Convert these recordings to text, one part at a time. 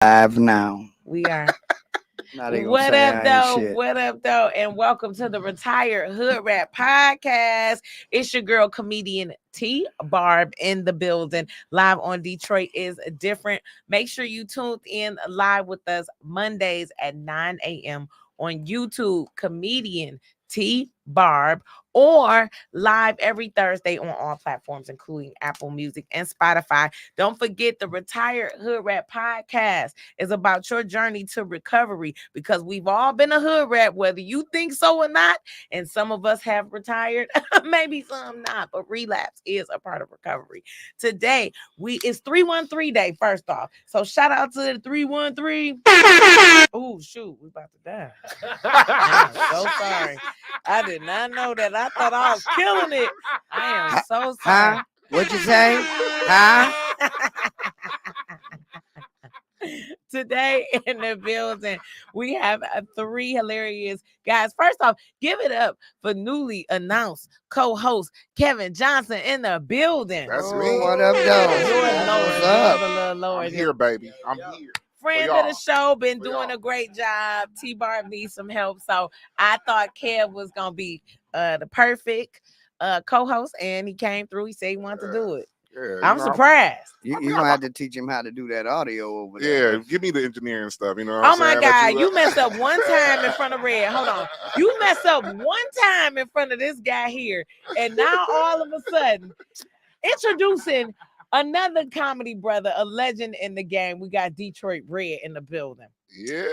Live now. We are. Now they gonna What say up, I ain't though? shit. What up, though? And welcome to the Retired Hoodrat Podcast. It's your girl, comedian T.Barb in the building. Live on Detroit is different. Make sure you tuned in live with us Mondays at 9 a.m. on YouTube, comedian T.Barb, or live every Thursday on all platforms, including Apple Music and Spotify. Don't forget the Retired Hood Rat Podcast is about your journey to recovery, because we've all been a hood rat, whether you think so or not. And some of us have retired, maybe some not, but relapse is a part of recovery. Today, it's 313 day, first off. So shout out to the 313. Oh, shoot, we about to die. I'm so sorry. I did not know that. I thought I was killing it. I am so sorry. Huh? What'd you say? Huh? Today in the building, we have three hilarious guys. First off, give it up for newly announced co-host Kevin Johnson in the building. That's Oh, me. what up, though? Yours lower. What's Yours up? a little lower. I'm here, baby. I'm here. Friend of the show, been doing a great job. T.Barb needs some help, so I thought Kev was gonna be the perfect co-host, and he came through. He said he wanted to do it. Yeah, I'm surprised. You're gonna have to teach him how to do that audio over there. Yeah, give me the engineering stuff. You know what Oh I'm my saying? God, you messed up one time in front of Red. Hold on. You messed up one time in front of this guy here, and now all of a sudden, introducing another comedy brother, a legend in the game. We got Detroit Red in the building. Yeah.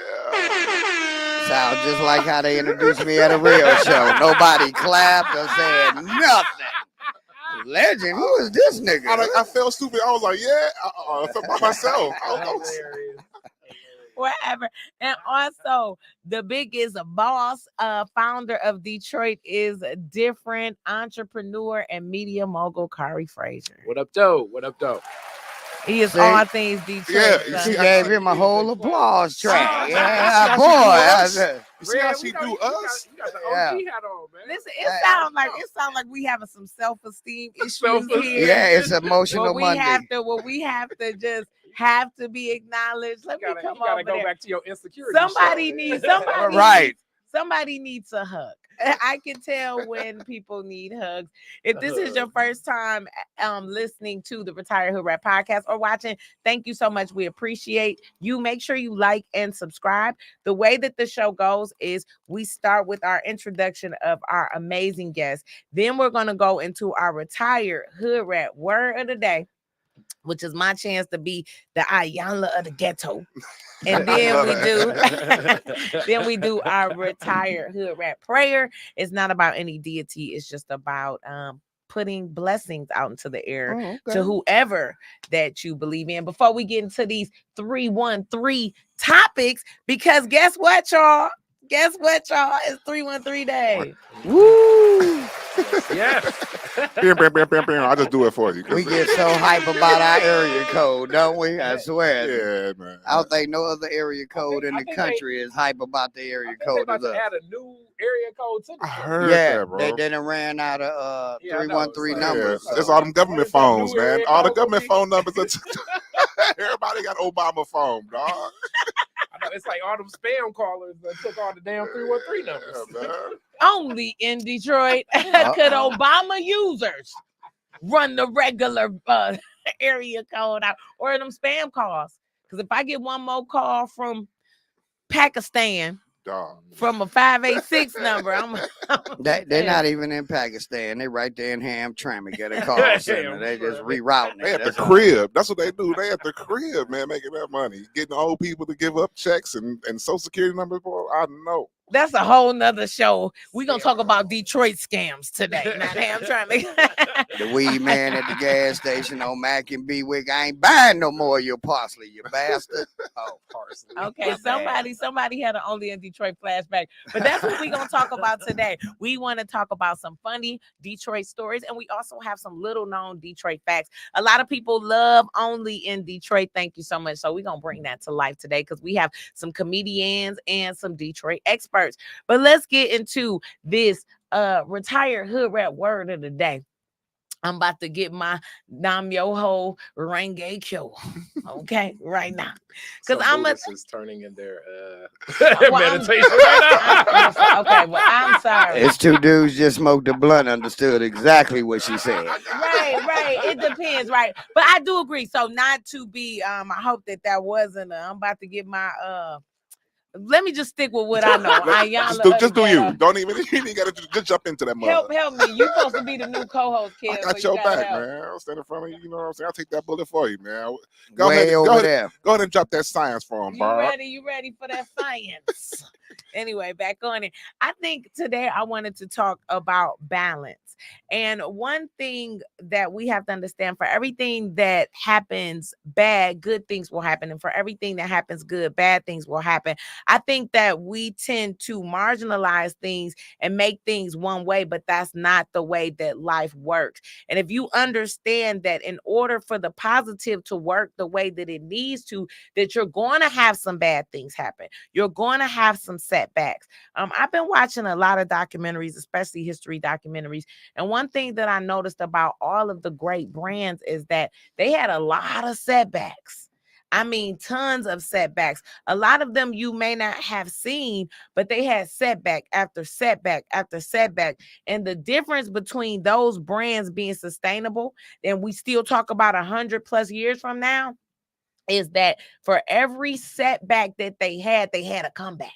Sound just like how they introduced me at a real show. Nobody clapped or said nothing. Legend? Who is this nigga? I felt stupid. I was like, yeah, I felt by myself. Whatever. And also, the biggest boss, founder of Detroit is a different entrepreneur and media mogul, Khary Frazier. What up, though? What up, though? He is See? all things Detroit. Yeah, She gave him a whole applause track. Yeah, see boy. how she I- You see how she do us? You got the Yeah. OG hat on, man. Listen, it sounds like we having some self-esteem issues here. Yeah, it's emotional Monday. We have to just have to be acknowledged. Let me come You gotta over go there. back to your insecurity. Somebody Right. Somebody needs a hug. I can tell when people need hugs. If this is your first time listening to the Retired Hood Rat Podcast or watching, thank you so much. We appreciate you. Make sure you like and subscribe. The way that the show goes is we start with our introduction of our amazing guests. Then we're going to go into our Retired Hood Rat Word of the Day, which is my chance to be the Ayanla of the ghetto. And then we do our Retired Hood Rat Prayer. It's not about any deity. It's just about putting blessings out into the air to whoever that you believe in. Before we get into these 313 topics, because guess what, y'all? It's 313 day. Woo! Yeah. I just do it for you. We get so hype about our area code, don't we? I swear. Yeah, man. I don't think no other area code in the country is hype about the area code about as to us. add a new area code to I the heard Yeah, that, bro. they didn't ran out of Yeah, I know. 313 Yeah, numbers. Yeah, it's so. all them government phones, New man. area All the code government for phone numbers. Everybody got Obama phone, dog. I know, it's like all them spam callers that took all the damn 313 numbers. Yeah, man. Only in Detroit could Obama users run the regular area code out or them spam calls. Because if I get one more call from Pakistan Dog. from a 586 number, They're not even in Pakistan. They right there in Hamtramck at a call center. They just rerouting They it. at the That's all. crib. That's what they do. They at the crib, man, making that money. Getting old people to give up checks and social security numbers, boy. I know. that's a whole nother show. We're going to talk about Detroit scams today. Not Hamtramck. The weed man at the gas station on Mac and Bewick. I ain't buying no more of your parsley, you bastard. Oh, parsley. Okay, somebody had an Only in Detroit flashback, but that's what we're gonna talk about today. We want to talk about some funny Detroit stories, and we also have some little known Detroit facts. A lot of people love Only in Detroit. Thank you so much. So we're gonna bring that to life today because we have some comedians and some Detroit experts. But let's get into this Retired Hood Rat Word of the Day. I'm about to get my Nam Yoho Renge Kyo. Okay, right now. Because Some I'm a Buddhists is turning in their meditation meditation right now. okay, well, I'm sorry. It's two dudes just smoked a blunt, understood exactly what she said. Right. It depends, right? But I do agree. So not to be I hope that wasn't I'm about to get my let me just stick with what I know. Just do you. Don't even you ain't gotta just jump into that mud. help me. You supposed to be the new co-host, I kid. got So your you gotta back, help. man. I'll stand in front of you. You know what I'm saying? I'll take that bullet for you, man. Way over there. Go ahead and drop that science for him, You Barb. ready? You ready for that science? Anyway, back on it. I think today I wanted to talk about balance. And one thing that we have to understand, for everything that happens bad, good things will happen. And for everything that happens good, bad things will happen. I think that we tend to marginalize things and make things one way, but that's not the way that life works. And if you understand that in order for the positive to work the way that it needs to, that you're going to have some bad things happen. You're going to have some setbacks. I've been watching a lot of documentaries, especially history documentaries. And one thing that I noticed about all of the great brands is that they had a lot of setbacks. I mean, tons of setbacks. A lot of them you may not have seen, but they had setback after setback after setback. And the difference between those brands being sustainable, and we still talk about 100+ years from now, is that for every setback that they had a comeback.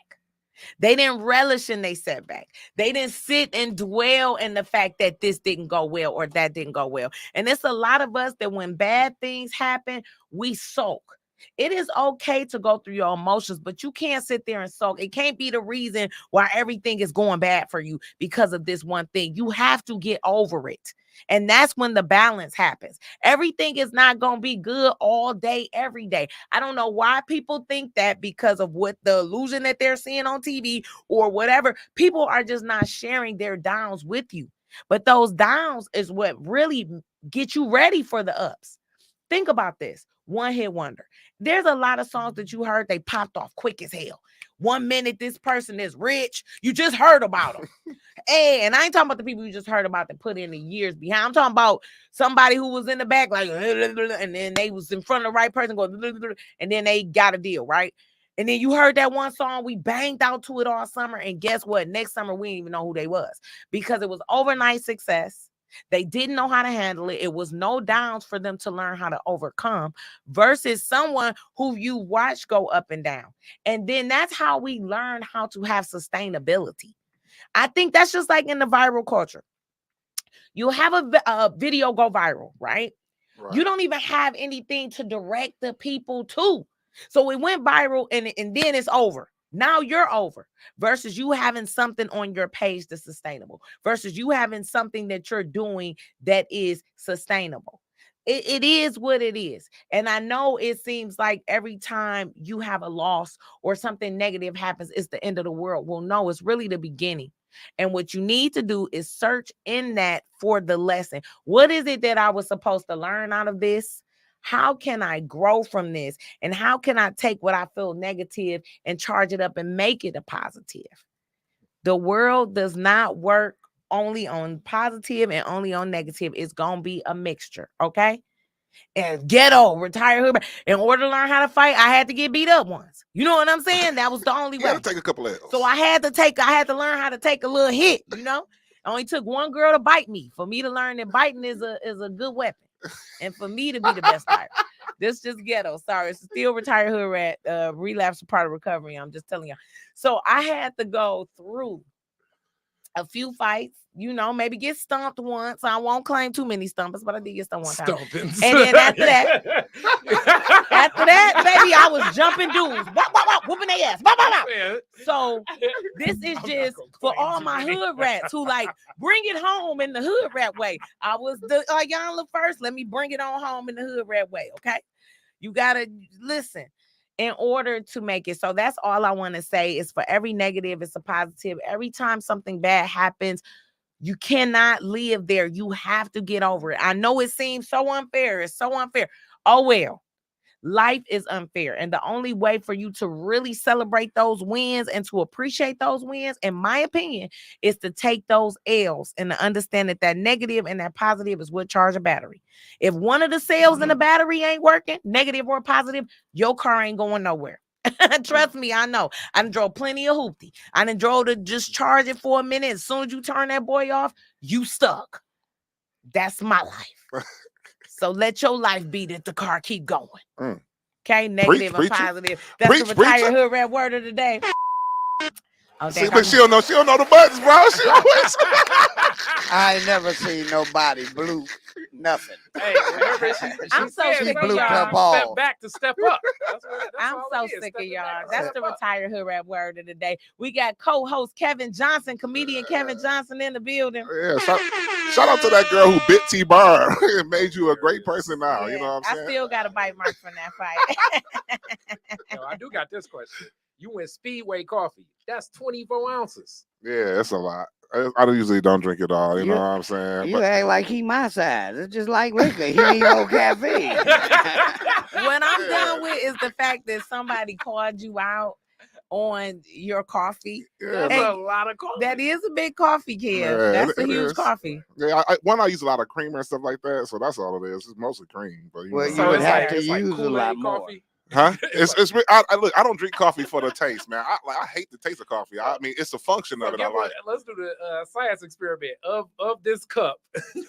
They didn't relish in their setback. They didn't sit and dwell in the fact that this didn't go well or that didn't go well. And it's a lot of us that when bad things happen, we sulk. It is okay to go through your emotions, but you can't sit there and sulk. It can't be the reason why everything is going bad for you because of this one thing. You have to get over it. And that's when the balance happens. Everything is not going to be good all day, every day. I don't know why people think that because of what the illusion that they're seeing on TV or whatever. People are just not sharing their downs with you. But those downs is what really get you ready for the ups. Think about this. One hit wonder. There's a lot of songs that you heard, they popped off quick as hell. 1 minute, this person is rich. You just heard about them. Hey, and I ain't talking about the people you just heard about that put in the years behind. I'm talking about somebody who was in the back, like, and then they was in front of the right person going, and then they got a deal, right? And then you heard that one song, we banged out to it all summer. And guess what? Next summer, we didn't even know who they was because it was overnight success. They didn't know how to handle it. It was no downs for them to learn how to overcome versus someone who you watch go up and down. And then that's how we learn how to have sustainability. I think that's just like in the viral culture. You have a video go viral, right? You don't even have anything to direct the people to. So it went viral and then it's over. Now you're over versus you having something on your page that's sustainable versus you having something that you're doing that is sustainable. It is what it is. And I know it seems like every time you have a loss or something negative happens, it's the end of the world. Well, no, it's really the beginning. And what you need to do is search in that for the lesson. What is it that I was supposed to learn out of this? How can I grow from this? And how can I take what I feel negative and charge it up and make it a positive? The world does not work only on positive and only on negative. It's going to be a mixture, okay? And ghetto, retired hood. In order to learn how to fight, I had to get beat up once. You know what I'm saying? That was the only way. You gotta take a couple of L's. So I had to learn how to take a little hit, you know? It only took one girl to bite me for me to learn that biting is a good weapon. And for me to be the best fighter. This just ghetto. Sorry, it's still retired hood rat. Relapse is part of recovery. I'm just telling you. So I had to go through a few fights, you know, maybe get stumped once. I won't claim too many stumps, but I did get stumped one time. Stompings. And then after that, baby, I was jumping dudes, whooping their ass. Yeah. So this is just for all my hood rats who like bring it home in the hood rat way. I was the Ayala first. Let me bring it on home in the hood rat way. Okay, you gotta listen in order to make it. So that's all I want to say is for every negative, it's a positive. Every time something bad happens, you cannot live there. You have to get over it. I know it seems so unfair. It's so unfair. Oh, well, Life is unfair. And the only way for you to really celebrate those wins and to appreciate those wins, in my opinion, is to take those L's and to understand that that negative and that positive is what charge a battery. If one of the cells in the battery ain't working, negative or positive, your car ain't going nowhere. Trust me, I know. I done drove plenty of hoopty. I done drove to just charge it for a minute. As soon as you turn that boy off, you stuck. That's my life. So let your life be that the car keep going. Okay, negative and positive. That's the retired hood rat word of the day. Oh, see, look, she don't know the buttons, bro. She always. I ain't never seen nobody blue nothing. Hey, remember I'm so sick of blew y'all. up all. Step back to step up. I'm so sick of y'all. That's the retired hood rap word of the day. We got co-host Kevin Johnson, comedian Kevin Johnson in the building. Yeah, shout out to that girl who bit T.Barb and made you a great person now. Yeah, You know what I'm saying? I still got a bite mark from that fight. Yo, I do got this question. You went Speedway coffee. That's 24 ounces. Yeah, that's a lot. I usually don't drink it all. You know what I'm saying? You act like he my size. It's just like liquor. He need more caffeine. What I'm done with is the fact that somebody called you out on your coffee. Yeah, That's a lot of coffee. That is a big coffee can. Yeah, That's a it huge is. coffee. Yeah, I use a lot of creamer and stuff like that, so that's all it is. It's mostly cream. But Well, know. you would have to it's use a lot Kool-Aid more. coffee. Huh? It's look. I don't drink coffee for the taste, man. I hate the taste of coffee. I mean, it's the function of it. I like. Let's do the science experiment of this cup.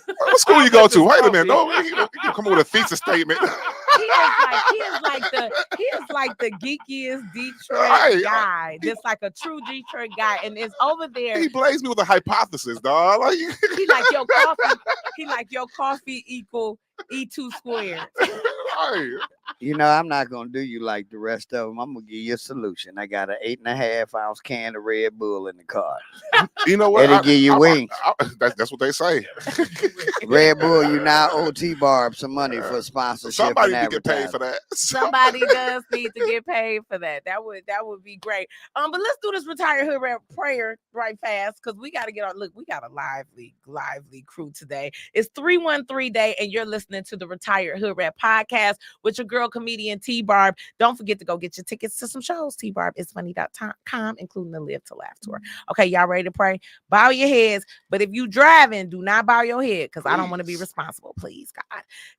What school you go to? Wait a minute. Don't you come up with a thesis statement. He is like the geekiest Detroit guy. Just like a true Detroit guy. And it's over there. He blazed me with a hypothesis, dog. Like, he like your coffee. He like your coffee equal E2 squared. Right. You know, I'm not gonna do you like the rest of them. I'm gonna give you a solution. I got an 8.5 ounce can of Red Bull in the car. You know what? It'll give you wings. That's what they say. Red Bull, you now owe T.Barb some money for sponsorship. Somebody and need to get paid for advertising. that. Somebody does need to get paid for that. That would be great. But let's do this retired hood rap prayer right fast because we got to get on. Look, we got a lively crew today. It's 313 day, and you're listening to the Retired Hood Rap podcast with your girl comedian T.Barb. Don't forget to go get your tickets to some shows. T.Barb is funny.com, including the Live to Laugh tour. Okay, y'all ready to pray? Bow your heads, but if you driving, do not bow your head because I don't want to be responsible. Please,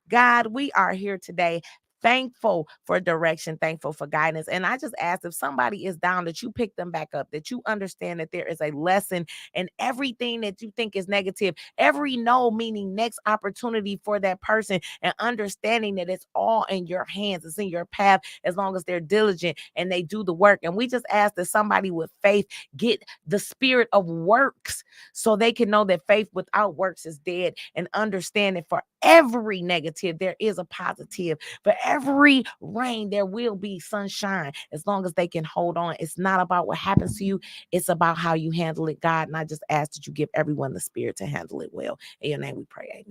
God, we are here today. Thankful for direction, thankful for guidance. And I just ask if somebody is down that you pick them back up, that you understand that there is a lesson in everything that you think is negative, every no meaning next opportunity for that person, and understanding that it's all in your hands, it's in your path as long as they're diligent and they do the work. And we just ask that somebody with faith get the spirit of works so they can know that faith without works is dead, and understand that for every negative, there is a positive. For every rain, there will be sunshine as long as they can hold on. It's not about what happens to you. It's about how you handle it, God. And I just ask that you give everyone the spirit to handle it well. In your name we pray.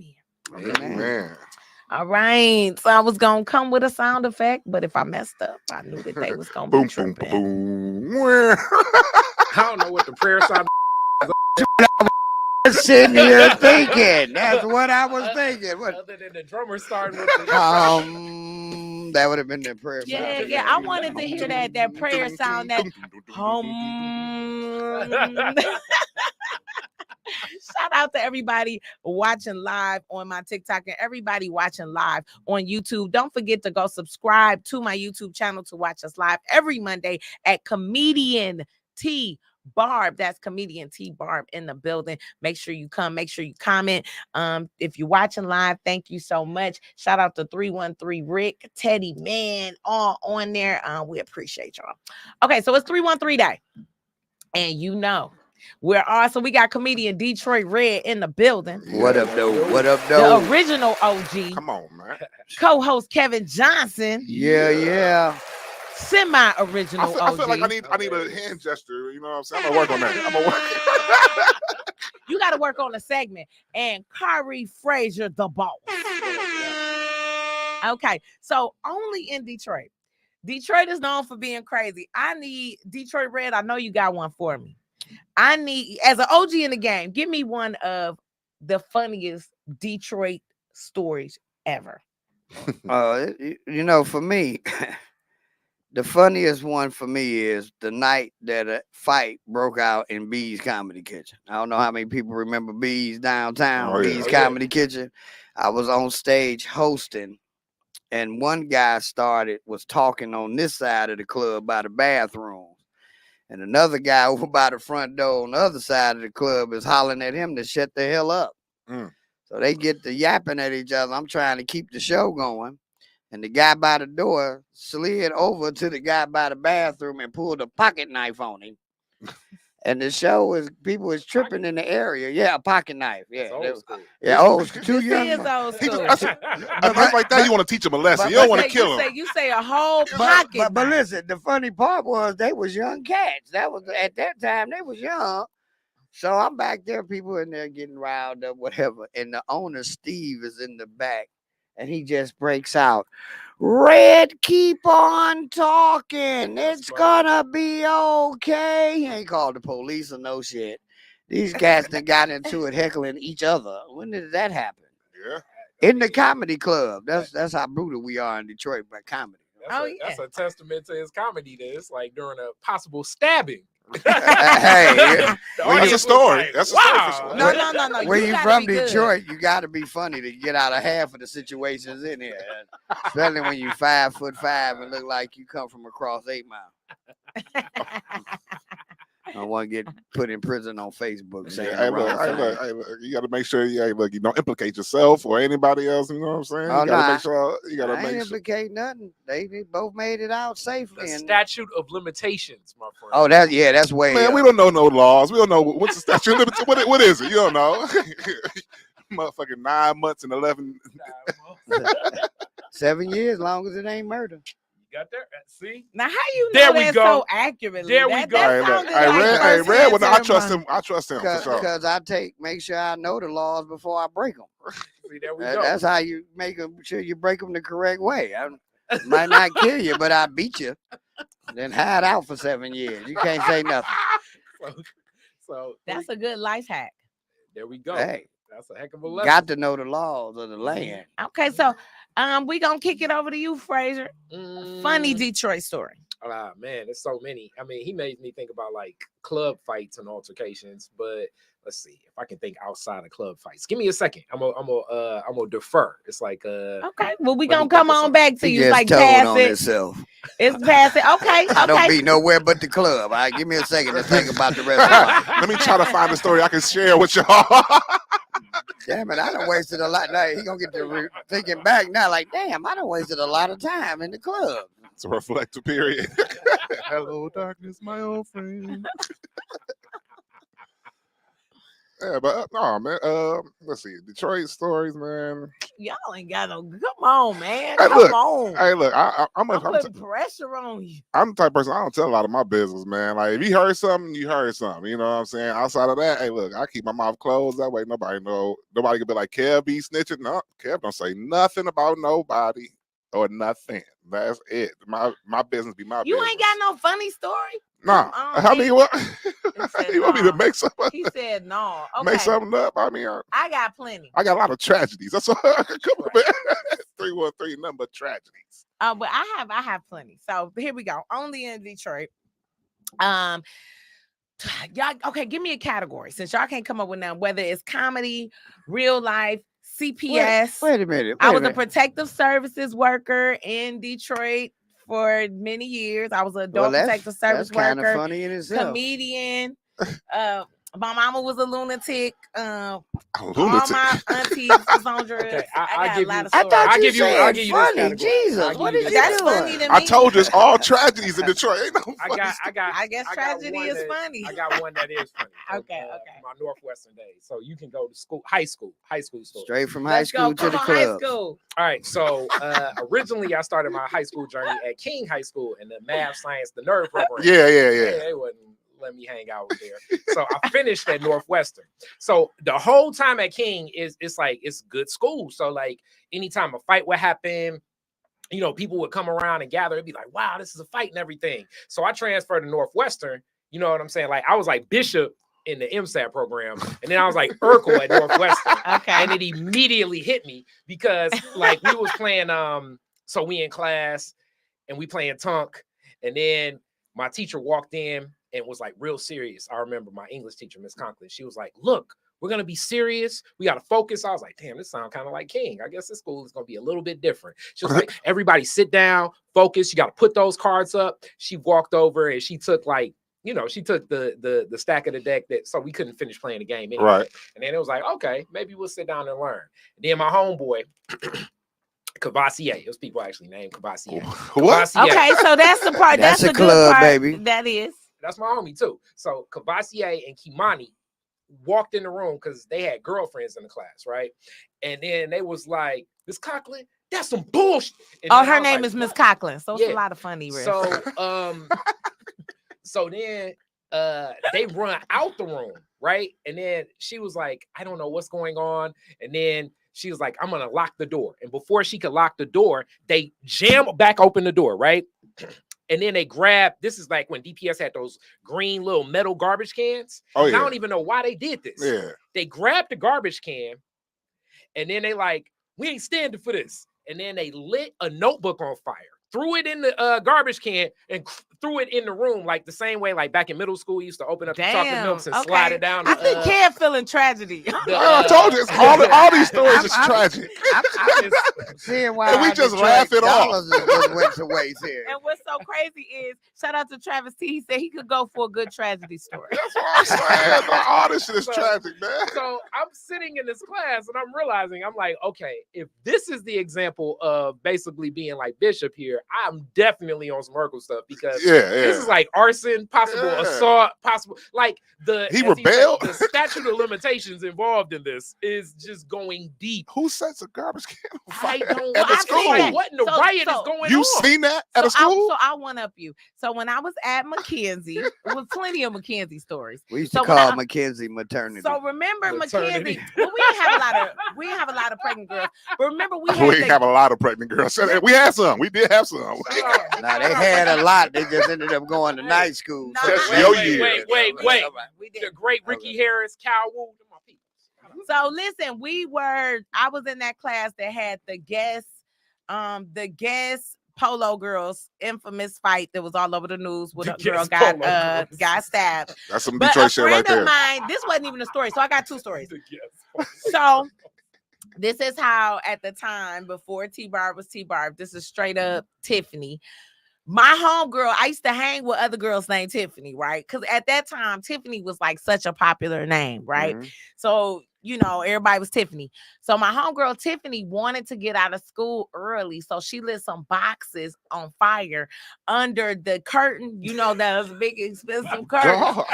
Amen. Amen. All right. So I was going to come with a sound effect, but if I messed up, I knew that they was going to be tripping. Boom. I don't know what the prayer sound. Sitting here thinking. That's what I was thinking. What? Other than the drummer starting with the That would have been the prayer. Yeah. I wanted to hear that prayer sound, that Shout out to everybody watching live on my TikTok and everybody watching live on YouTube. Don't forget to go subscribe to my YouTube channel to watch us live every Monday at Comedian T.Barb. That's comedian T.Barb in the building. Make sure you come. Make sure you comment. If you're watching live, thank you so much. Shout out to 313 Rick, Teddy, man, all on there. We appreciate y'all. Okay, so it's 313 day. And you know, so we got comedian Detroit Red in the building. What up, though? What up, though? The original OG. Come on, man. Co-host Kevin Johnson. Yeah. Semi-original I feel OG. like I need a hand gesture. You know what I'm saying? I'm gonna work on that. I'm gonna work. You got to work on the segment. And Khary, Frazier, the boss. Okay, so only in Detroit. Detroit is known for being crazy. I need Detroit Red. I know you got one for me. I need, as an OG in the game, give me one of the funniest Detroit stories ever. For me, the funniest one for me is the night that a fight broke out in B's Comedy Kitchen. I don't know how many people remember B's downtown, Oh, yeah. B's Oh, yeah. Comedy Kitchen. I was on stage hosting, and one guy was talking on this side of the club by the bathroom. And another guy over by the front door on the other side of the club is hollering at him to shut the hell up. Mm. So they get to yapping at each other. I'm trying to keep the show going. And the guy by the door slid over to the guy by the bathroom and pulled a pocket knife on him. And the show is people is tripping in the area. Yeah, a pocket knife. Yeah, Old school. yeah, old school. Two This young is men. old He school. just, that's like that. You want to teach him a lesson. You don't want to kill him. You say a whole But, pocket. but knife. listen, the funny part was they was young cats. That was at that time they was young. So I'm back there, people in there getting riled up, whatever. And the owner Steve is in the back, and he just breaks out. Red, keep on talking. It's gonna be okay. He ain't called the police or no shit. These cats that got into it heckling each other. When did that happen? Yeah. In the comedy club. That's how brutal we are in Detroit by comedy. That's a testament to his comedy. That it's like during a possible stabbing. Hey, That's a story. That's a story for sure. No. Where you gotta from, be good. Detroit, you got to be funny to get out of half of the situations in here, especially when you 5'5" and look like you come from across 8 Mile. I don't want to get put in prison on Facebook saying Yeah, hey, look, you got to make sure you don't implicate yourself or anybody else. You know what I'm saying? Oh, You got to make sure. You got to I ain't make sure. implicate nothing. They both made it out safely. The and statute of limitations, my friend. oh, that's way. Man, we don't know no laws. We don't know what's the statute of limitations. What is it? You don't know. Motherfucking 9 months and 11. 7 years, long as it ain't murder. Got there? See? Now, how you know There we that go. so accurately? There we go. Hey, look, Red. Well, I trust him. I trust him for sure. Because make sure I know the laws before I break them. See, there we go. That's how you make sure you break them the correct way. I might not kill you, but I beat you. Then hide out for 7 years. You can't say nothing. So that's a good life hack. There we go. Hey, that's a heck of a lesson. got to know the laws of the land. Okay, so we gonna kick it over to you, Frazier. Funny Detroit story. Man, there's so many. I mean, he made me think about like club fights and altercations, but let's see if I can think outside of club fights. Give me a second. I'm gonna defer. It's like okay. Well, we let gonna me come think of on something. back to He you. just Like told pass on it. himself. It's pass it. Okay. I don't Okay. be nowhere but the club. All right, give me a second to think about the rest of it. Let me try to find a story I can share with y'all. Damn it, I done wasted a lot. Now he gonna get to thinking back now, like, damn, I done wasted a lot of time in the club. It's a reflective period. Hello, darkness, my old friend. Yeah, but no, man. Let's see, Detroit stories, man. Y'all ain't got no. Come on, man. Hey, Come look. on. Hey, look, I'm putting pressure on you. I'm the type of person, I don't tell a lot of my business, man. Like, if you heard something, you heard something. You know what I'm saying? Outside of that, hey, look, I keep my mouth closed. That way nobody know. Nobody can be like, Kev be snitching. No, Kev don't say nothing about nobody or nothing. That's it. My business be my business. You ain't got no funny story? Nah. I mean, what? You want me to make something? He said no. Okay. Make something up? I mean, I got plenty. I got a lot of tragedies. That's all. Come on, man. 313 number tragedies. But I have plenty. So here we go. Only in Detroit. Y'all okay? Give me a category since y'all can't come up with none. Whether it's comedy, real life, CPS. Wait a minute. I was a protective services worker in Detroit for many years. I was an adult protective service worker. That's kind of funny in itself. Comedian. My mama was a lunatic. All Lunatic. my aunties was on drugs. Okay, I got a lot of I stories. thought you I'll said give you funny. this category. Jesus, what is you That's doing? funny to me. I told you it's all tragedies in Detroit. Ain't no I guess got tragedy one is that- funny. I got one that is funny. Okay. My Northwestern days. So you can go to school, high school story. Straight from high Let's school go. to Come the on, high club. school. All right. So originally I started my high school journey at King High School in the math, science, the nerd program. Yeah. They wouldn't let me hang out there. So I finished at Northwestern. So the whole time at King it's like it's good school. So like anytime a fight would happen, you know, people would come around and gather. It'd be like, wow, this is a fight and everything. So I transferred to Northwestern. You know what I'm saying? Like I was like Bishop in the MSAT program, and then I was like Urkel at Northwestern. Okay. And it immediately hit me because like we was playing, so we in class and we playing Tunk, and then my teacher walked in and was like real serious. I remember my English teacher, Miss Conklin, she was like, look, we're gonna be serious. We gotta focus. I was like, damn, this sounds kind of like King. I guess this school is gonna be a little bit different. She was like, everybody sit down, focus. You gotta put those cards up. She walked over and she took like, you know, she took the stack of the deck that, so we couldn't finish playing the game anyway. Right. And then it was like, okay, maybe we'll sit down and learn. And then my homeboy, Cavassier, those people actually named Cavassier. What? Cavassier. Okay, so that's the part. That's That's a the good club, part. baby. That is. That's my homie too. So Cavassier and Kimani walked in the room because they had girlfriends in the class, right? And then they was like, Miss Conklin, that's some bullshit. And Oh, then I her was name like, is Miss "What?" Conklin. So it's Yeah. a lot of funny. So so then they run out the room, right? And then she was like, I don't know what's going on. And then she was like, I'm gonna lock the door. And before she could lock the door, they jam back open the door, right? And then they grab, this is like when DPS had those green little metal garbage cans. Oh, And I yeah. don't even know why they did this. Yeah. They grabbed the garbage can and then they like, we ain't standing for this. And then they lit a notebook on fire, threw it in the garbage can and threw it in the room like the same way like back in middle school you used to open up the chocolate Damn. milks and slide Okay. it down. I think Ken feeling tragedy. I told you, it's all these stories is tragic. I'm seeing why And we our just Detroit laugh it off. dollars just went to waste here. And what's so crazy is, shout out to Travis T. He said he could go for a good tragedy story. That's what I'm saying. No, all this shit is tragic, man. So I'm sitting in this class and I'm realizing, I'm like, okay, if this is the example of basically being like Bishop here, I'm definitely on some Urkel stuff because this is like arson, possible assault, possible like He as rebelled? said, the statute of limitations involved in this is just going deep. Who sets a garbage can on fire I don't at the I've school? seen that. what in the So- riot so is going You on. seen that at a school? So I one up you. So when I was at McKenzie, with plenty of McKenzie stories. We used to So when call I- Mackenzie maternity. So remember Maternity. McKenzie? Well, we didn't have a lot of pregnant girls. But remember we We had ain't have a lot of pregnant girls. We had some. We did have some. Now they had a lot. They just ended up going to night school. No, So That's they- your wait, year. wait. We The did. great Ricky Harris, Cal Wu, they're my people. So listen, I was in that class that had the guest polo girls infamous fight that was all over the news with The a girl Guess Polo Girls. got stabbed. That's some But Detroit a shit friend right there. of mine, this wasn't even a story. So I got two stories. Yes. So this is how at the time before T.Barb was T.Barb, this is straight up Tiffany. My homegirl, I used to hang with other girls named Tiffany, right? Because at that time, Tiffany was like such a popular name, right? Mhm. So, you know, everybody was Tiffany. So my homegirl Tiffany wanted to get out of school early. So she lit some boxes on fire under the curtain. You know, that was a big expensive curtain Dog.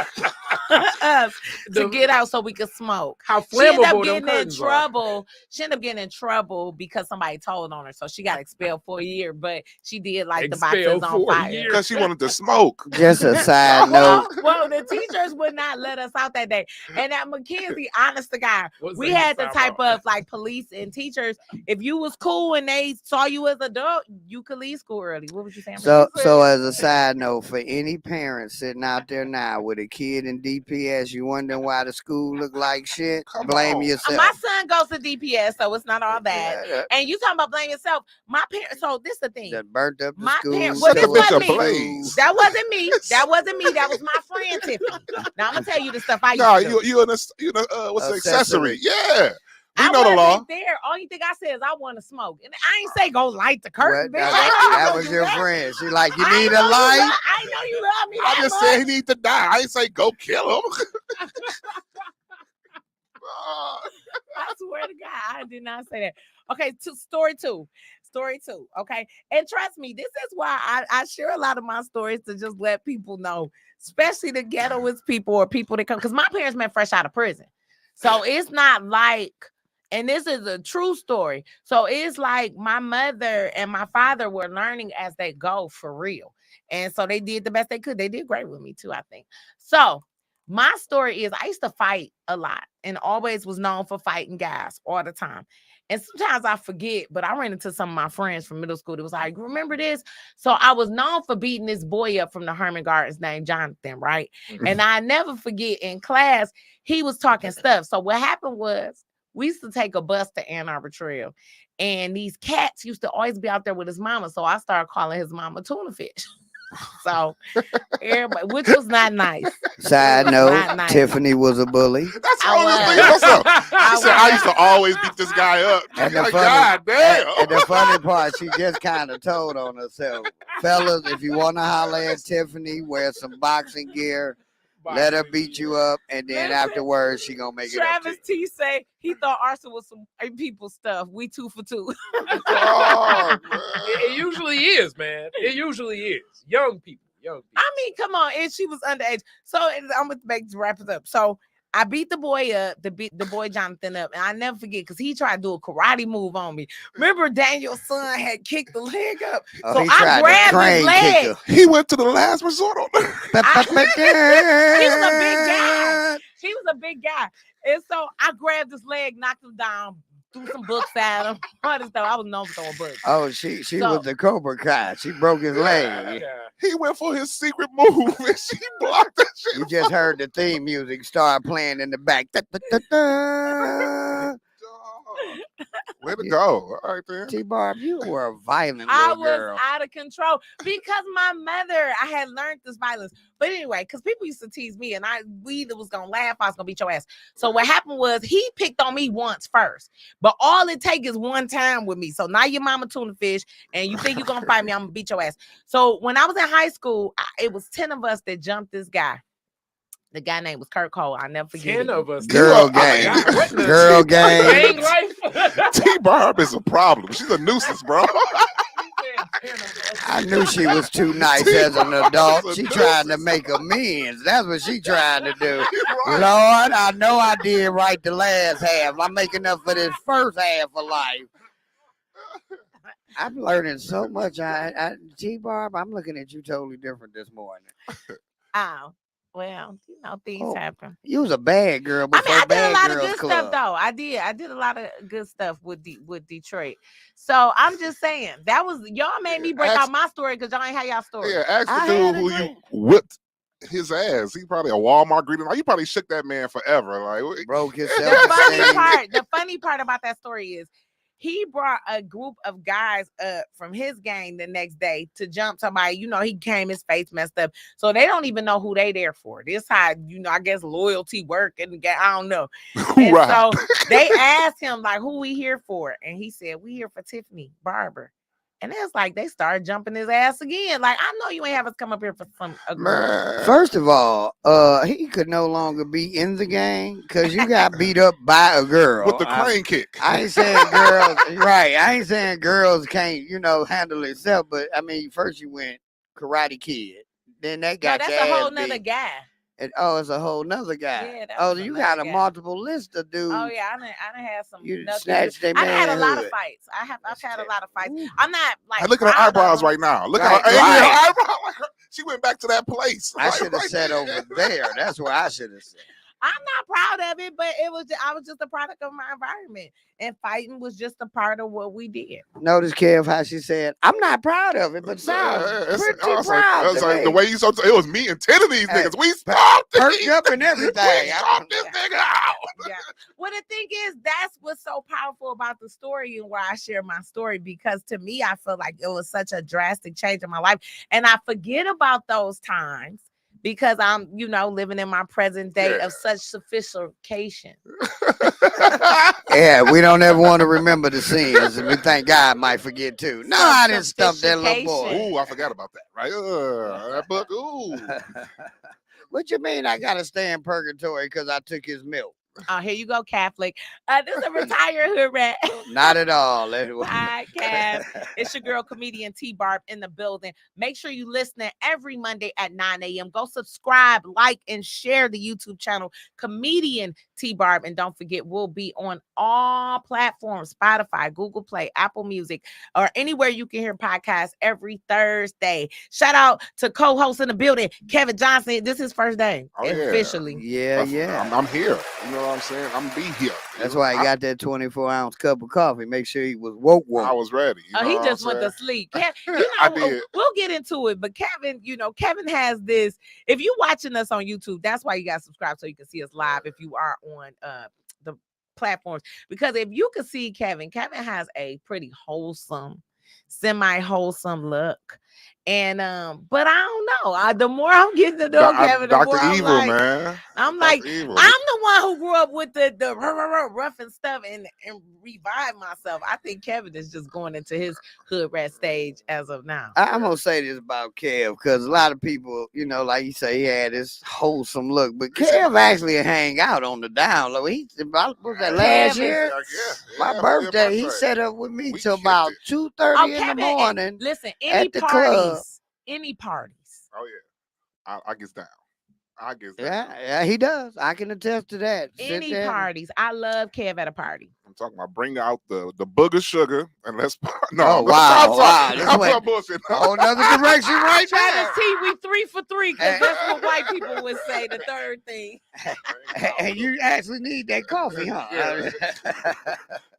to get out so we could smoke. How She ended up flammable them getting in curtains are. trouble. She ended up getting in trouble because somebody told on her. So she got expelled for a year, but she did like the Expelled boxes on for a fire. year. Because she wanted to smoke. Just a side note. Well, the teachers would not let us out that day. And at McKenzie, honest to God, What's we that had the sound type about? of like police and teachers. If you was cool and they saw you as an adult, you could leave school early. What would you say? So as a side note, for any parents sitting out there now with a kid in DPS, you wondering why the school look like shit? Come Blame on. yourself. My son goes to DPS, so it's not all bad. Yeah, And you talking about blame yourself? My parents. So this the thing. that burnt up the My school. parents- Set well, the this bitch wasn't me. ablaze. That wasn't me. That wasn't me. That was my friend Tiffany. Now I'm gonna tell you the stuff I used No, to do. you what's the accessory? Accessory. Yeah. We I know the wasn't law. there. Only thing I said is I want to smoke, and I ain't say go light the curtain. What? Bitch. That was your friend. She like, you need a light? I know you love me. I that just much. said he needs to die. I ain't say go kill him. I swear to God, I did not say that. Okay, story two. Okay, and trust me, this is why I share a lot of my stories to just let people know, especially the ghettoist people or people that come, because my parents met fresh out of prison, so it's not like. And this is a true story. So it's like my mother and my father were learning as they go for real. And so they did the best they could. They did great with me too, I think. So my story is I used to fight a lot and always was known for fighting guys all the time. And sometimes I forget, but I ran into some of my friends from middle school that was like, remember this? So I was known for beating this boy up from the Herman Gardens named Jonathan, right? And I never forget in class, he was talking stuff. So what happened was we used to take a bus to Ann Arbor Trail. And these cats used to always be out there with his mama. So I started calling his mama tuna fish. So everybody, which was not nice. Side Not note, nice. Tiffany was a bully. That's what I I was was. just thinking myself. She I said, I was. used to always beat this guy up. And the Like, funny- God damn. And the funny part, she just kind of told on herself. Fellas, if you want to holler at Tiffany, wear some boxing gear. Let her beat you up, and then Listen, afterwards, she gonna make it up to Travis you. T say he thought arson was some white people stuff. We 2 for 2. Oh, man. It usually is, man. It usually is. Young people. I mean, come on, and she was underage. So I'm gonna wrap it up. So I beat the boy up, the boy Jonathan up, and I never forget because he tried to do a karate move on me. Remember, Daniel's son had kicked the leg up, Oh, so he I tried to grabbed his crane leg. kick her. He went to the last resort on that. He was a big guy. He was a big guy, and so I grabbed his leg, knocked him down, threw some books at him. All this stuff. I was known for throwing books. Oh, she So- was the Cobra Kai. She broke his leg. Yeah. He went for his secret move and she blocked that shit. You just heard the theme music start playing in the back. Da, da, da, da. Way to go. All right, then. T-Barb, you were a violent I little was girl. out of control because my mother, I had learned this violence. But anyway, because people used to tease me and we either was going to laugh, I was going to beat your ass. So what happened was he picked on me once first, but all it takes is one time with me. So now your mama tuna fish and you think you're going to fight me, I'm going to beat your ass. So when I was in high school, it was 10 of us that jumped this guy. The guy name was Kurt Cole. I'll never forget 10 it. of us. Girl You are- gang. What the- Girl Gang gang. life. T-Barb is a problem. She's a nuisance, bro. I knew she was too nice as an adult. She trying to make amends. That's what she trying to do. Right. Lord, I know I did right the last half. I'm making up for this first half of life. I'm learning so much. T-Barb, I'm looking at you totally different this morning. Oh, well, things Oh, happen. You was a bad girl I before mean, I did a Bad lot of Girls good Club. stuff though. I did a lot of good stuff with Detroit. So I'm just saying that was y'all made me break out my story because y'all ain't had y'all story. Yeah, ask I the had dude a who great- you whipped his ass. He probably a Walmart greeting. Like, you probably shook that man forever. Like, Broke his The funny part about that story is he brought a group of guys up from his gang the next day to jump somebody. He came, his face messed up. So they don't even know who they there for. This how, I guess loyalty work and I don't know. And right. so they asked him like, who we here for? And he said, we here for Tiffany Barber. And it's like they started jumping his ass again. Like, I know you ain't have us come up here for a girl. Man. First of all, he could no longer be in the gang because you got beat up by a girl. With the crane kick. I ain't saying girls, right? I ain't saying girls can't, handle itself. But I mean, first you went Karate Kid, then that No, got that's your a whole ass nother beat. guy. And, it's a whole nother guy. Yeah, that Oh, was you another got a guy. multiple list of dudes. Oh yeah, I done had some. You nothing snatched their I had a lot of manhood. fights. I've That's had a terrible. lot of fights. Ooh. I'm not like. Hey, look at her proud of eyebrows them. right now. Look Right, at her, right. her eyebrow. Like she went back to that place. I Like, should have right sat there. over there. That's where I should have sat. I'm not proud of it, but I was just a product of my environment, and fighting was just a part of what we did. Notice, Kev, how she said, "I'm not proud of it, but sounds pretty proud." to The me. way you so it was me and 10 of these Hey, niggas. We stopped perked these. up and everything. We stopped this nigga out. Yeah. Well, the thing is, that's what's so powerful about the story and why I share my story, because to me, I feel like it was such a drastic change in my life. And I forget about those times because I'm, living in my present day Yeah. of such sophistication. Yeah, we don't ever want to remember the sins, and we think God might forget too. No, I didn't stump that little boy. Sophistication. Ooh, I forgot about that. Right? That book. Ooh. What you mean I gotta stay in purgatory because I took his milk? Oh, here you go, Catholic. This is a retired hood rat Not at all. podcast. It's your girl, comedian T.Barb in the building. Make sure you listen every Monday at 9 a.m. Go subscribe, like, and share the YouTube channel, comedian T.Barb. And don't forget, we'll be on all platforms, Spotify, Google Play, Apple Music, or anywhere you can hear podcasts every Thursday. Shout out to co-host in the building, Kevin Johnson. This is his first day Oh, yeah. officially. Yeah, yeah. I'm here. You know what I'm saying? I'm be here. That's why he got that 24-ounce cup of coffee. Make sure he was woke. I was ready. You know He what just I'm went to saying? sleep. You I know, did. we'll get into it. But Kevin, Kevin has this. If you're watching us on YouTube, that's why you got to subscribe so you can see us live if you are on the platforms. Because if you can see Kevin has a pretty wholesome, semi-wholesome look. And but I don't know. The more I'm getting to know Kevin, the Dr. more I'm Evil, like, man. I'm Dr. like, Evil. I'm the one who grew up with the rough and stuff and revived myself. I think Kevin is just going into his hood rat stage as of now. I'm gonna say this about Kev because a lot of people, like you say, he had this wholesome look, but Kev actually hang out on the down low. He was that last year, my birthday. He set up with me till about 2:30 in the morning. Listen, any at the club. any parties. Oh yeah, I get down. I get down. Yeah, he does. I can attest to that. Any parties. I love Kev at a party. I'm talking about bring out the booger sugar and let's no. Oh, wow. I'm talking bullshit. Whole nother direction right now. Travis T, we 3 for 3 because that's what white people would say. The third thing. And you actually need that coffee, huh? Yeah.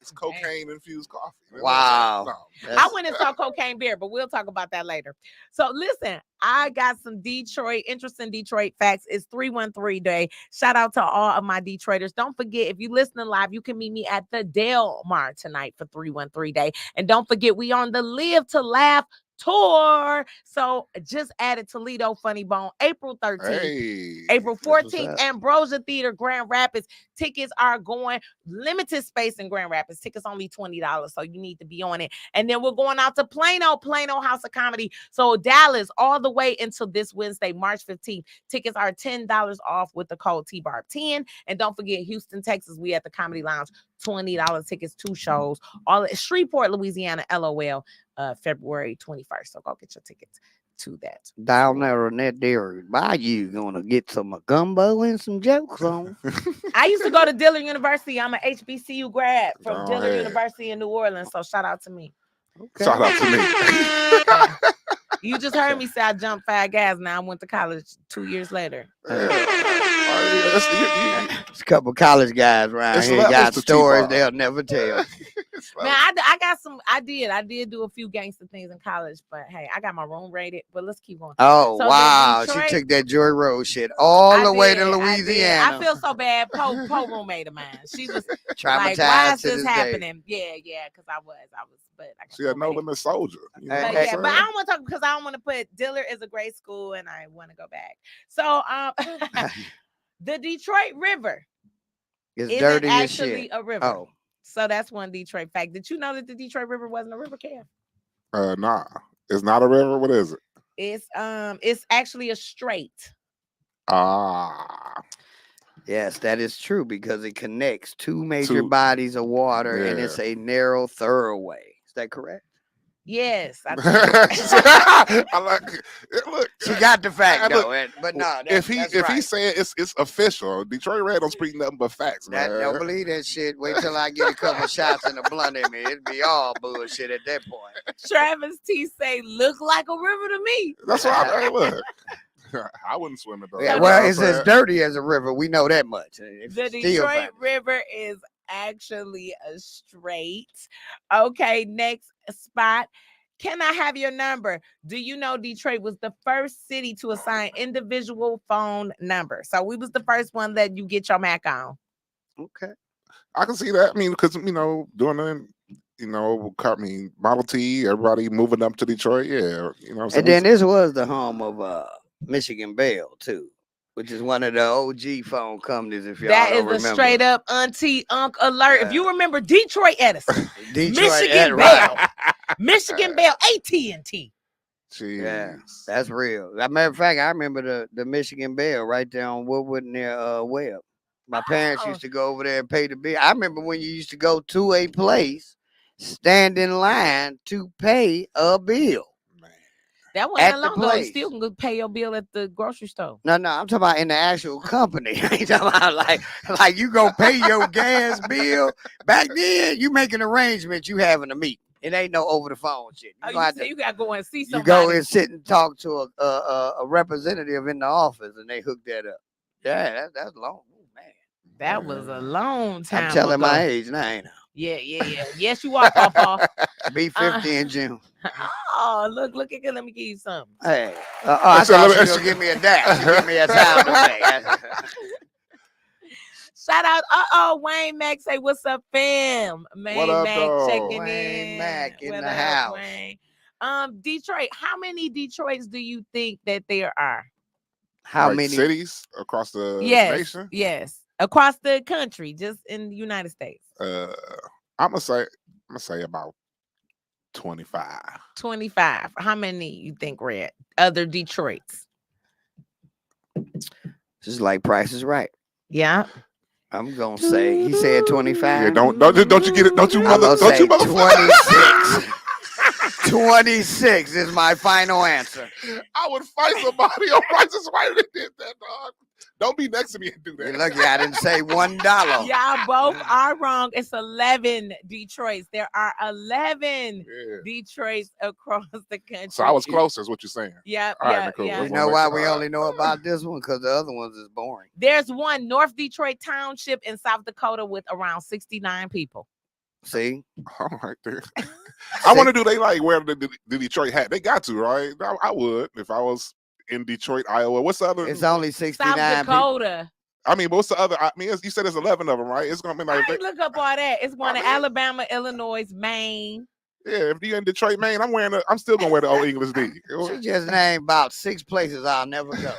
It's cocaine infused coffee. Wow. No. I went and saw Cocaine Bear, but we'll talk about that later. So listen, I got some interesting Detroit facts. It's 313 Day. Shout out to all of my Detroiters. Don't forget, if you listening live, you can meet me at the Del Mar tonight for 313 Day. And don't forget, we on the Live to Laugh tour. So just added Toledo Funny Bone, April 13th, April 14th, Ambrosia Theater, Grand Rapids. Tickets are going limited space in Grand Rapids. Tickets only $20, so you need to be on it. And then we're going out to Plano House of Comedy. So Dallas, all the way until this Wednesday, March 15th. Tickets are $10 off with the code T.Barb 10. And don't forget, Houston, Texas, we at the Comedy Lounge, $20 tickets, 2 shows. All at Shreveport, Louisiana, LOL. February 21st. So go get your tickets to that. Down there in that dairy bayou, gonna get some gumbo and some jokes on. I used to go to Dillard University. I'm an HBCU grad from Dillard University in New Orleans. So shout out to me. Okay. Shout out to me. You just heard me say I jumped 5 gas. Now I went to college 2 years later. There's a couple college guys around here got stories they'll never tell. Man, I got some. I did do a few gangster things in college, but hey, I got my room rated. But let's keep going. Oh, so wow. She took that Joy Road shit all the way to Louisiana. I feel so bad. Po roommate of mine. She was traumatized. Like, why is this happening? Yeah, because I was. But she had no limit soldier. But I don't want to talk because I don't want to put Dillard is a great school and I want to go back. So the Detroit River is dirty actually as shit. A river. Oh. So that's one Detroit fact. Did you know that the Detroit River wasn't a river, Kev? Nah. It's not a river. What is it? It's actually a strait. Yes, that is true because it connects 2 major bodies of water and it's a narrow thoroughway. Is that correct? Yes. I like it. Look, she got the fact though, but no. If he said it's official, Detroit Red don't speak nothing but facts, man. Don't believe that shit. Wait till I get a couple shots in the blunt in me. It'd be all bullshit at that point. Travis T say, "Look like a river to me." That's why I look. I wouldn't swim it though. Yeah, well, it's as dirty as a river. We know that much. The Detroit River is actually a strait. Okay, next spot. Can I have your number? Do you know Detroit was the first city to assign individual phone number? So we was the first one that you get your Mac on. Okay. I can see that. I mean, because doing the, Model T, everybody moving up to Detroit. Yeah. And then this was the home of Michigan Bell too, which is one of the OG phone companies. If y'all that don't is a straight up auntie unk alert. If you remember Detroit Edison, Michigan Bell, Michigan Bell, AT&T. Yeah, that's real. As a matter of fact, I remember the Michigan Bell right there on Woodward near Webb. My parents used to go over there and pay the bill. I remember when you used to go to a place, stand in line to pay a bill. That At wasn't the alone though. You place. still can go pay your bill at the grocery store. No, I'm talking about in the actual company. I ain't talking about like you go pay your gas bill. Back then, you making arrangements, you having a meeting. It ain't no over the phone shit. Oh, You, you say you gotta go and see somebody. go and sit and talk to a representative in the office, and they hook that up. Yeah, that's long. Oh, man. That was a long time I'm telling ago. my age now, ain't I? Yeah. Yes, you are, Papa. Be 50 in June. Oh, look at let me give you something. Hey, I So thought let she me- was gonna give me a dash. She give me a sound effect. Shout out, Wayne Mack say what's up, fam. Wayne up, Mack though? checking Wayne in. Mack in What the up, house. Wayne? Detroit. How many Detroits do you think that there are? How Like many? cities across the Yes, nation? yes, across the country, just in the United States. I'm gonna say about 25. 25. How many you think, Red? Other Detroits? This is like Price is Right. Yeah. I'm gonna say he said 25. Yeah, don't you get it? Don't you I'm mother? gonna Don't say you mother? 26. 26 is my final answer. I would fight somebody on Price is Right that did that, dog. Don't be next to me and do You're that. lucky I didn't say $1. Y'all both are wrong. It's 11 Detroits. There are 11 Yeah. Detroits across the country. So I was close, is what you're saying. Yeah, All right, yeah, Nicole, yeah. You know why we only know about this one? Because the other ones is boring. There's one North Detroit Township in South Dakota with around 69 people. See? All right, there. I want to do they like wear the Detroit hat. They got to, right? I would if I was in Detroit, Iowa. What's the other? It's only South 69 people. Dakota. I mean, what's the other? I mean, you said there's 11 of them, right? It's gonna be like, I ain't look up all that. It's one in Alabama, Illinois, Maine. yeah. If you're in Detroit, Maine, I'm still gonna wear the old English D. She just named about 6 places I'll never go.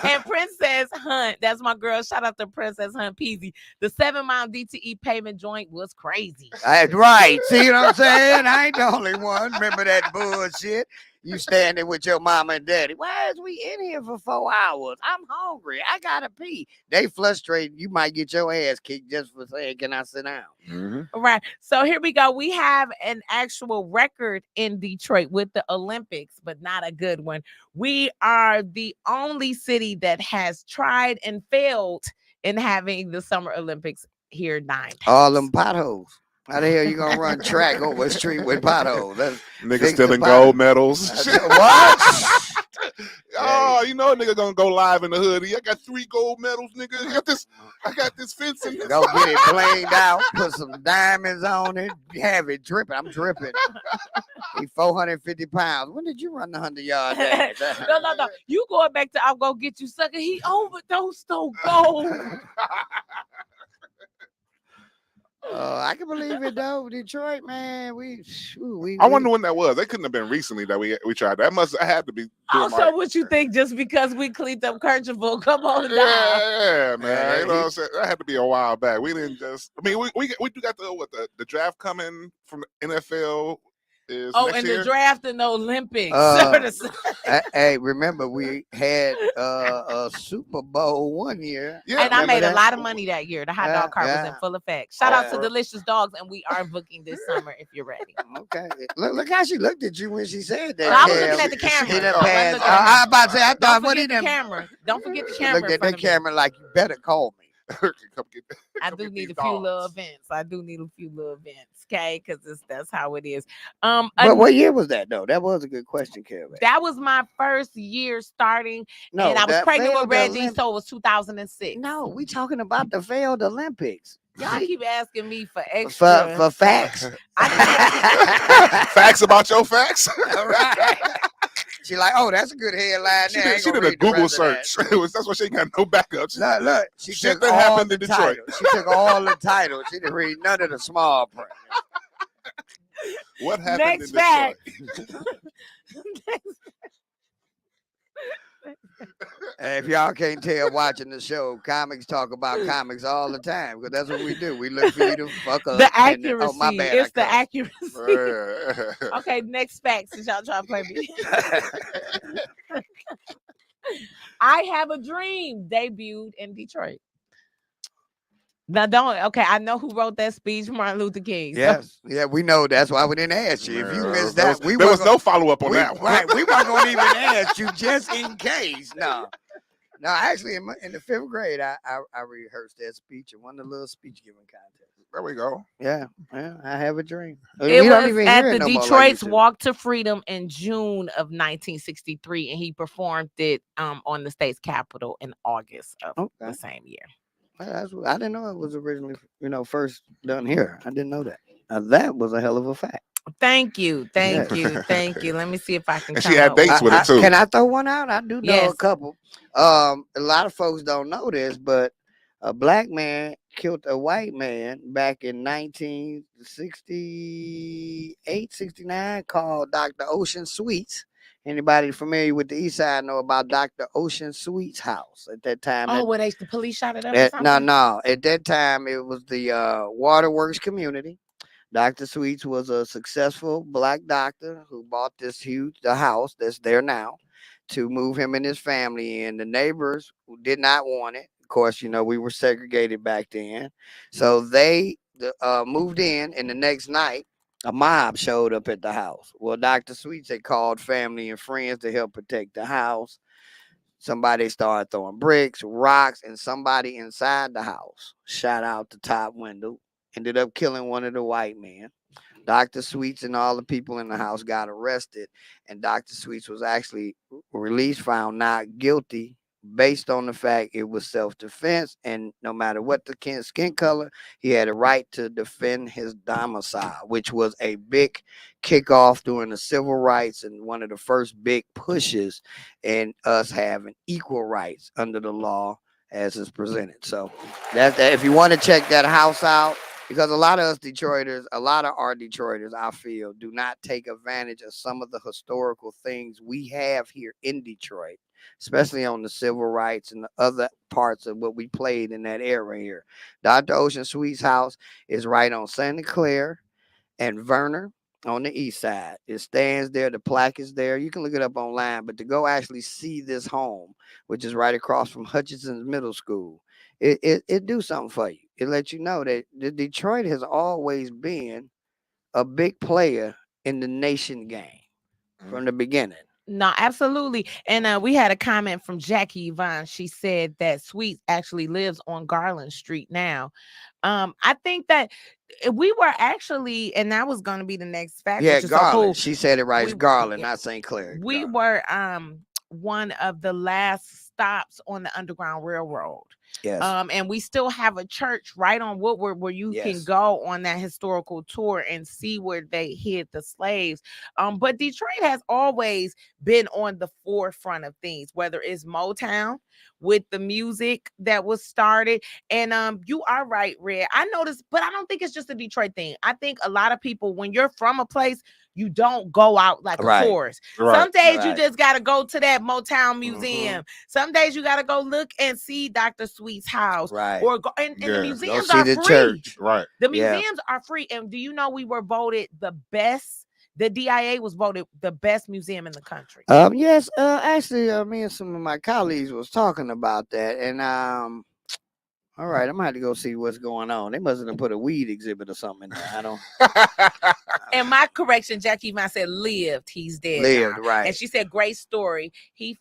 And Princess Hunt, that's my girl. Shout out to Princess Hunt Peasy. The 7-mile DTE payment joint was crazy. Right. See what I'm saying? I ain't the only one. Remember that bullshit? You standing with your mama and daddy. Why is we in here for 4 hours? I'm hungry. I gotta pee. They frustrated. You might get your ass kicked just for saying, "Can I sit down?" Mm-hmm. Right. So here we go. We have an actual record in Detroit with the Olympics, but not a good one. We are the only city that has tried and failed in having the Summer Olympics here 9 times. All them potholes. How the hell you gonna run track over a street with potholes? That's Niggas fix stealing the gold pothole. medals. What? Oh, you know, a nigga gonna go live in the hoodie. I got 3 gold medals, nigga. I got this fencing. Go get it planed out, put some diamonds on it, have it dripping. I'm dripping. He 450 pounds. When did you run the 100-yard dash? No. You going back to I'll go get you, sucker. He overdosed on gold. I can believe it though. Detroit, man. I wonder when that was. That couldn't have been recently that we tried that. I had to be. Also, what you think just because we cleaned up Kercheval? Come on down. Yeah, man. Yeah, You know what I'm saying? That had to be a while back. We didn't just. I mean, we do got the draft coming from the NFL. Is Oh, next and year. the draft and the Olympics. Hey, remember we had a Super Bowl one year. Yeah, And I made that? a lot of money that year. The hot dog cart was in Yeah. full effect. Shout out to Oh. Delicious Dogs, and we are booking this summer if you're ready. Okay. Look how she looked at you when she said that. So I was Kev. looking at the camera. He done I wasn't passed. looking at I about to say, I Don't thought, what forget he the done? camera. Don't forget the She camera. looked in at front that of me. camera like, you better call me. Come get, I come do get need these a few little dogs. events. I do need a few little events, okay? Because that's how it is. But what year was that, though? That was a good question, Kevin. That was my first year starting, No, and I was that pregnant with failed Reggie, Olymp- so it was 2006. No, we talking about the failed Olympics. Y'all keep asking me for extra. For facts. Facts about your facts. Right. She like, oh, that's a good headline. She there. I did, ain't she gonna did a read the Google rest of that. search. That's why she ain't got no backups. Look, she Shit took that all happened the in Detroit. titles. She took all the titles. She didn't read none of the small print. What happened Next in Detroit? fact. And if y'all can't tell watching the show, comics talk about comics all the time because that's what we do. We look for you to fuck up. The and then- accuracy. oh, my bad. It's I the cussed. accuracy. Yeah. Okay, next fact since y'all trying to play me. I Have a Dream debuted in Detroit. Now don't. Okay, I know who wrote that speech, Martin Luther King. So. Yes, yeah, we know. That's why we didn't ask you. If you Man, missed there that, there was no follow up on that one. Right, we weren't going to even ask you just in case. No, no. Actually, in the 5th grade, I rehearsed that speech and won the little speech giving contest. There we go. Yeah, I have a dream. It We don't was even at hear the it no more like Detroit's we used to. Walk to Freedom in June of 1963, and he performed it on the state's capitol in August of the same year. I didn't know it was originally, first done here. I didn't know that. That was a hell of a fact. Thank you. Let me see if I can. And she had dates with it too. Can I throw one out? I do know Yes. a couple. A lot of folks don't know this, but a black man killed a white man back in 1968, 69, called Dr. Ocean Sweets. Anybody familiar with the East Side know about Dr. Ocean Sweets' house at that time? Oh, where the police shot it up or something? No. At that time, it was the Waterworks community. Dr. Sweets was a successful black doctor who bought the house that's there now to move him and his family in. The neighbors who did not want it. Of course, we were segregated back then. So they moved in, and the next night, a mob showed up at the house. Well, Dr. Sweets had called family and friends to help protect the house. Somebody started throwing bricks, rocks, and somebody inside the house shot out the top window. Ended up killing one of the white men. Dr. Sweets and all the people in the house got arrested, and Dr. Sweets was actually released, found not guilty, based on the fact it was self-defense, and no matter what the skin color, he had a right to defend his domicile, which was a big kickoff during the civil rights and one of the first big pushes in us having equal rights under the law as is presented. So that's that. If you want to check that house out, because a lot of our Detroiters, I feel, do not take advantage of some of the historical things we have here in Detroit, especially on the civil rights and the other parts of what we played in that era here. Dr. Ocean Sweet's house is right on Santa Clara and Verner on the east side. It stands there. The plaque is there. You can look it up online, but to go actually see this home, which is right across from Hutchinson's Middle School, it do something for you. It lets you know that Detroit has always been a big player in the nation game from the beginning. No, absolutely. And we had a comment from Jackie Yvonne. She said that Sweet actually lives on Garland Street now. I think that we were actually, and that was going to be the next fact. Yeah, which is Garland. so cool. She said it right. It's Garland, not St. Clair. We were one of the last stops on the Underground Railroad. Yes. And we still have a church right on Woodward where you can go on that historical tour and see where they hid the slaves. But Detroit has always been on the forefront of things, whether it's Motown with the music that was started. And you are right, Red. I noticed, but I don't think it's just a Detroit thing. I think a lot of people, when you're from a place, you don't go out like a tourist. Some days you just got to go to that Motown museum. Some days you got to go look and see Dr. Sweet's house. Or go, and the museums are free. Church. The museums are free. And do you know we were voted the best? The DIA was voted the best museum in the country. Yes. Actually, me and some of my colleagues was talking about that, and all right, I'm gonna have to go see what's going on. They must have put a weed exhibit or something in there. I don't. And my correction, Jackie Yvonne said lived. He's dead. Lived, now. right? And she said great story. He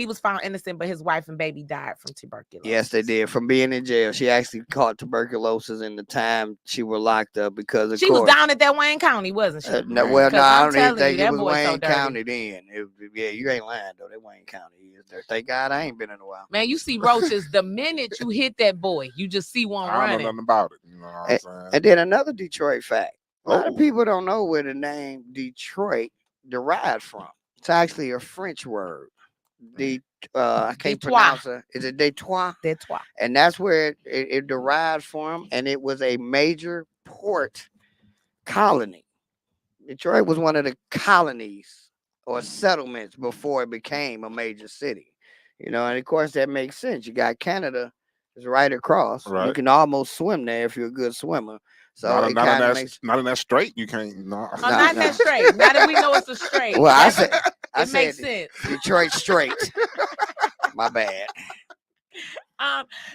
was found innocent, but his wife and baby died from tuberculosis. Yes, they did. From being in jail. She actually caught tuberculosis in the time she was locked up because of she was down at that Wayne County, wasn't she? No, I don't even think it was Wayne County then. Yeah, you ain't lying though. That Wayne County is there. Thank God I ain't been in a while. Man, you see roaches the minute you hit that boy. You just see one running. I don't know nothing about it. You know what I'm saying? And then another Detroit fact. A lot of people don't know where the name Detroit derived from. It's actually a French word. I can't pronounce it. Is it Detroit? Detroit. And that's where it derived from, and it was a major port colony. Detroit was one of the colonies or settlements before it became a major city. And of course that makes sense. You got Canada is right across. Right. You can almost swim there if you're a good swimmer. So not in that straight. You can't. No. Not in that straight. Now that we know it's a straight. Well, I said makes sense. Detroit straight. My bad.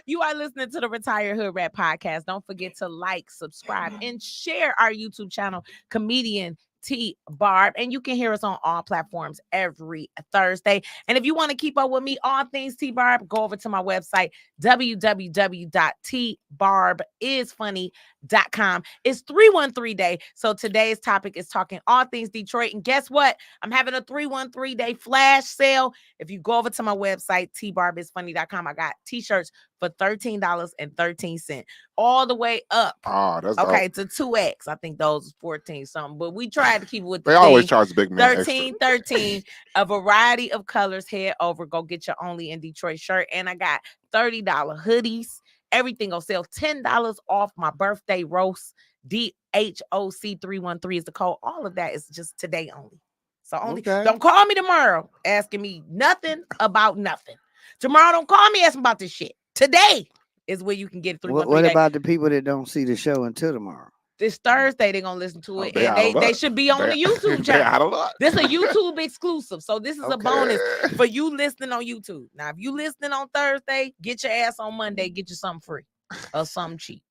You are listening to the Retired Hood Rat podcast. Don't forget to like, subscribe, and share our YouTube channel, Comedian T.Barb. And you can hear us on all platforms every Thursday. And if you want to keep up with me, all things T.Barb, go over to my website, www.tbarbisfunny.com. It's 313 day. So today's topic is talking all things Detroit. And guess what? I'm having a 313 day flash sale. If you go over to my website, tbarbisfunny.com, I got t-shirts for $13.13, all the way up. Oh, that's Okay, dope. to 2X. I think those is 14 something, but we tried to keep it with the They always theme. charge the big man 13, a variety of colors. Head over, go get your Only in Detroit shirt. And I got $30 hoodies. Everything on sale. $10 off my birthday roast. DHOC 313 is the code. All of that is just today only. So only Okay. don't call me tomorrow asking me nothing about nothing. Tomorrow, don't call me asking about this shit. Today is where you can get 313 What day. about the people that don't see the show until tomorrow? This Thursday, they're gonna listen to Oh, it, they and out of they luck. should be on the YouTube They channel. out of luck. This is a YouTube exclusive, so this is a Okay. bonus for you listening on YouTube. Now, if you listening on Thursday, get your ass on Monday, get you something free or something cheap.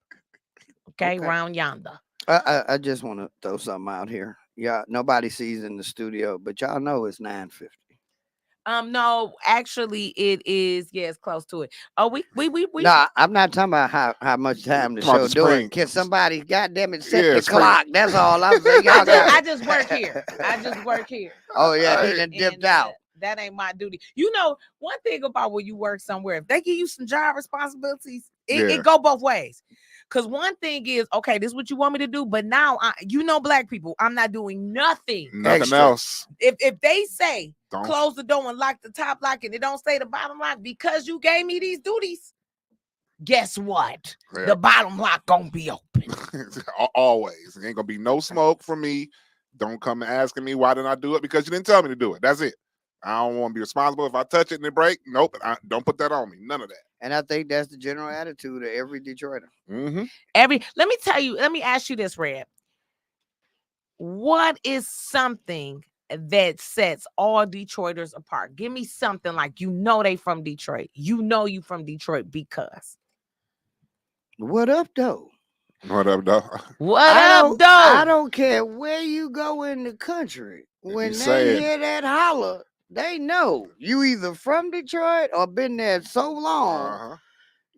Okay, Okay. round yonder. I just want to throw something out here. Yeah, nobody sees in the studio, but y'all know it's 9:50. No, actually, it is. Yes, close to it. Oh, we. No, I'm not talking about how much time the Talking about show the doing. spring. Can somebody, goddamn it, set Yeah, the spring. clock? That's all I'm saying. Y'all got. I just work here. I just work here. Oh yeah, he done dipped And, out. that ain't my duty. You know, one thing about when you work somewhere, if they give you some job responsibilities, Yeah. it go both ways. Because one thing is, okay, this is what you want me to do, but now black people, I'm not doing nothing. Nothing Extra. else. If they say Don't. close the door and lock the top lock and it don't say the bottom lock because you gave me these duties, guess what? Yeah. The bottom lock gonna be open. Always. Ain't gonna be no smoke from me. Don't come asking me why didn't I do it because you didn't tell me to do it. That's it. I don't want to be responsible if I touch it and it break. Nope. Don't put that on me. None of that. And I think that's the general attitude of every Detroiter. Mm-hmm. Let me ask you this, Red. What is something that sets all Detroiters apart? Give me something like they from Detroit. You know you from Detroit because. What up, though? What up, dog? What I up, don't- though? I don't care where you go in the country. When you they say it. hear that holler, they know you either from Detroit or been there so long. Uh-huh.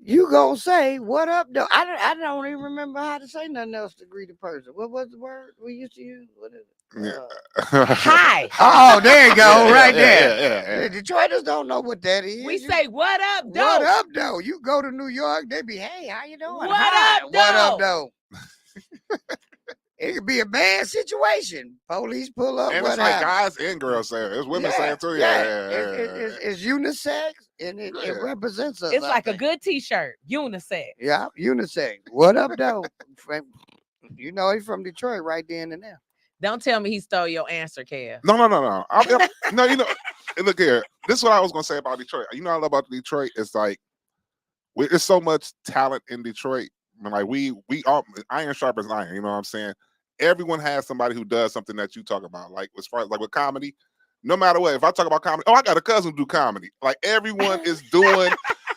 You gonna say what up, though? I don't even remember how to say nothing else to greet a person. What was the word we used to use? What is it? Yeah. Hi. Oh, there you go, Yeah, right yeah, there. yeah. The Detroiters don't know what that is. We You- say what up, though? what up, though? You go to New York, they be, hey, how you doing? What Hi. up, What up, though? though? It could be a bad situation. Police pull up. And what it's like happened? guys and girls saying it. It's women saying it too. It's unisex and it Yeah. represents us. It's I like a think. good T-shirt, unisex. Yeah, unisex. What up, though? You know he's from Detroit right then and there. Don't tell me he stole your answer, Kev. No. No, you know, look here. This is what I was gonna say about Detroit. You know what I love about Detroit? It's like there's so much talent in Detroit. I mean, like we all iron sharp as iron, you know what I'm saying? Everyone has somebody who does something that you talk about. Like as far as like with comedy, no matter what, if I talk about comedy, I got a cousin who do comedy. Like everyone is doing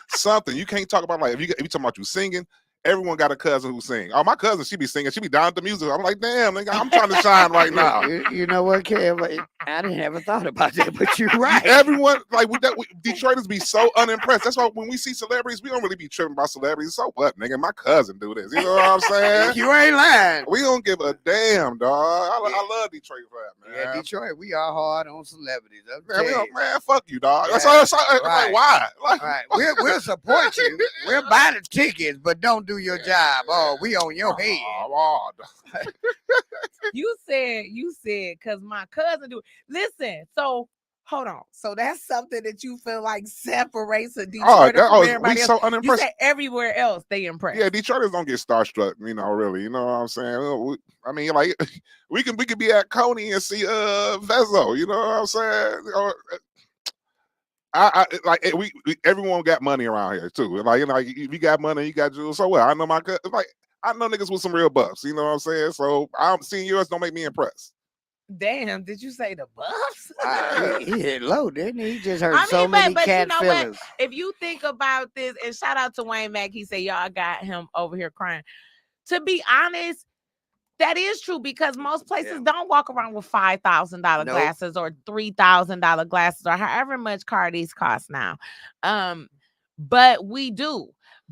something. You can't talk about like if you talking about you singing, everyone got a cousin who sing. Oh, my cousin, she be singing, she be down at the music. I'm like, damn, nigga, I'm trying to shine right now. You know what, Kev? I didn't ever thought about that, but you're right. Everyone, like Detroiters be so unimpressed. That's why when we see celebrities, we don't really be tripping about celebrities. So what, nigga? My cousin do this. You know what I'm saying? You ain't lying. We don't give a damn, dog. I love Detroit for that, man. Yeah, Detroit, we are hard on celebrities. Man, fuck you, dog. Yeah, That's all. right. Like, why? Like, All right, we'll support you. We'll buy the tickets, but don't do your job. Oh, we on your head. Oh, You said because my cousin do it. Listen, so hold on. So that's something that you feel like separates a Detroiter from we everybody else. so You unimpressed. said everywhere else they impressed. Yeah, Detroiters don't get starstruck, you know, really. You know what I'm saying? I mean, like we could be at Coney and see Vezo, you know what I'm saying? Or, we everyone got money around here too. Like, you know, if you got money, you got jewels. So what? I know I know niggas with some real buffs, you know what I'm saying? So I'm seeing yours don't make me impressed. Damn, did you say the Buffs? He hit low, didn't he? He just hurt I mean, so many but you cat know what? feelings. If you think about this, and shout out to Wayne Mack, he said y'all got him over here crying. To be honest, that is true because most places don't walk around with $5,000 Nope. glasses or $3,000 glasses or however much car these cost now. But we do.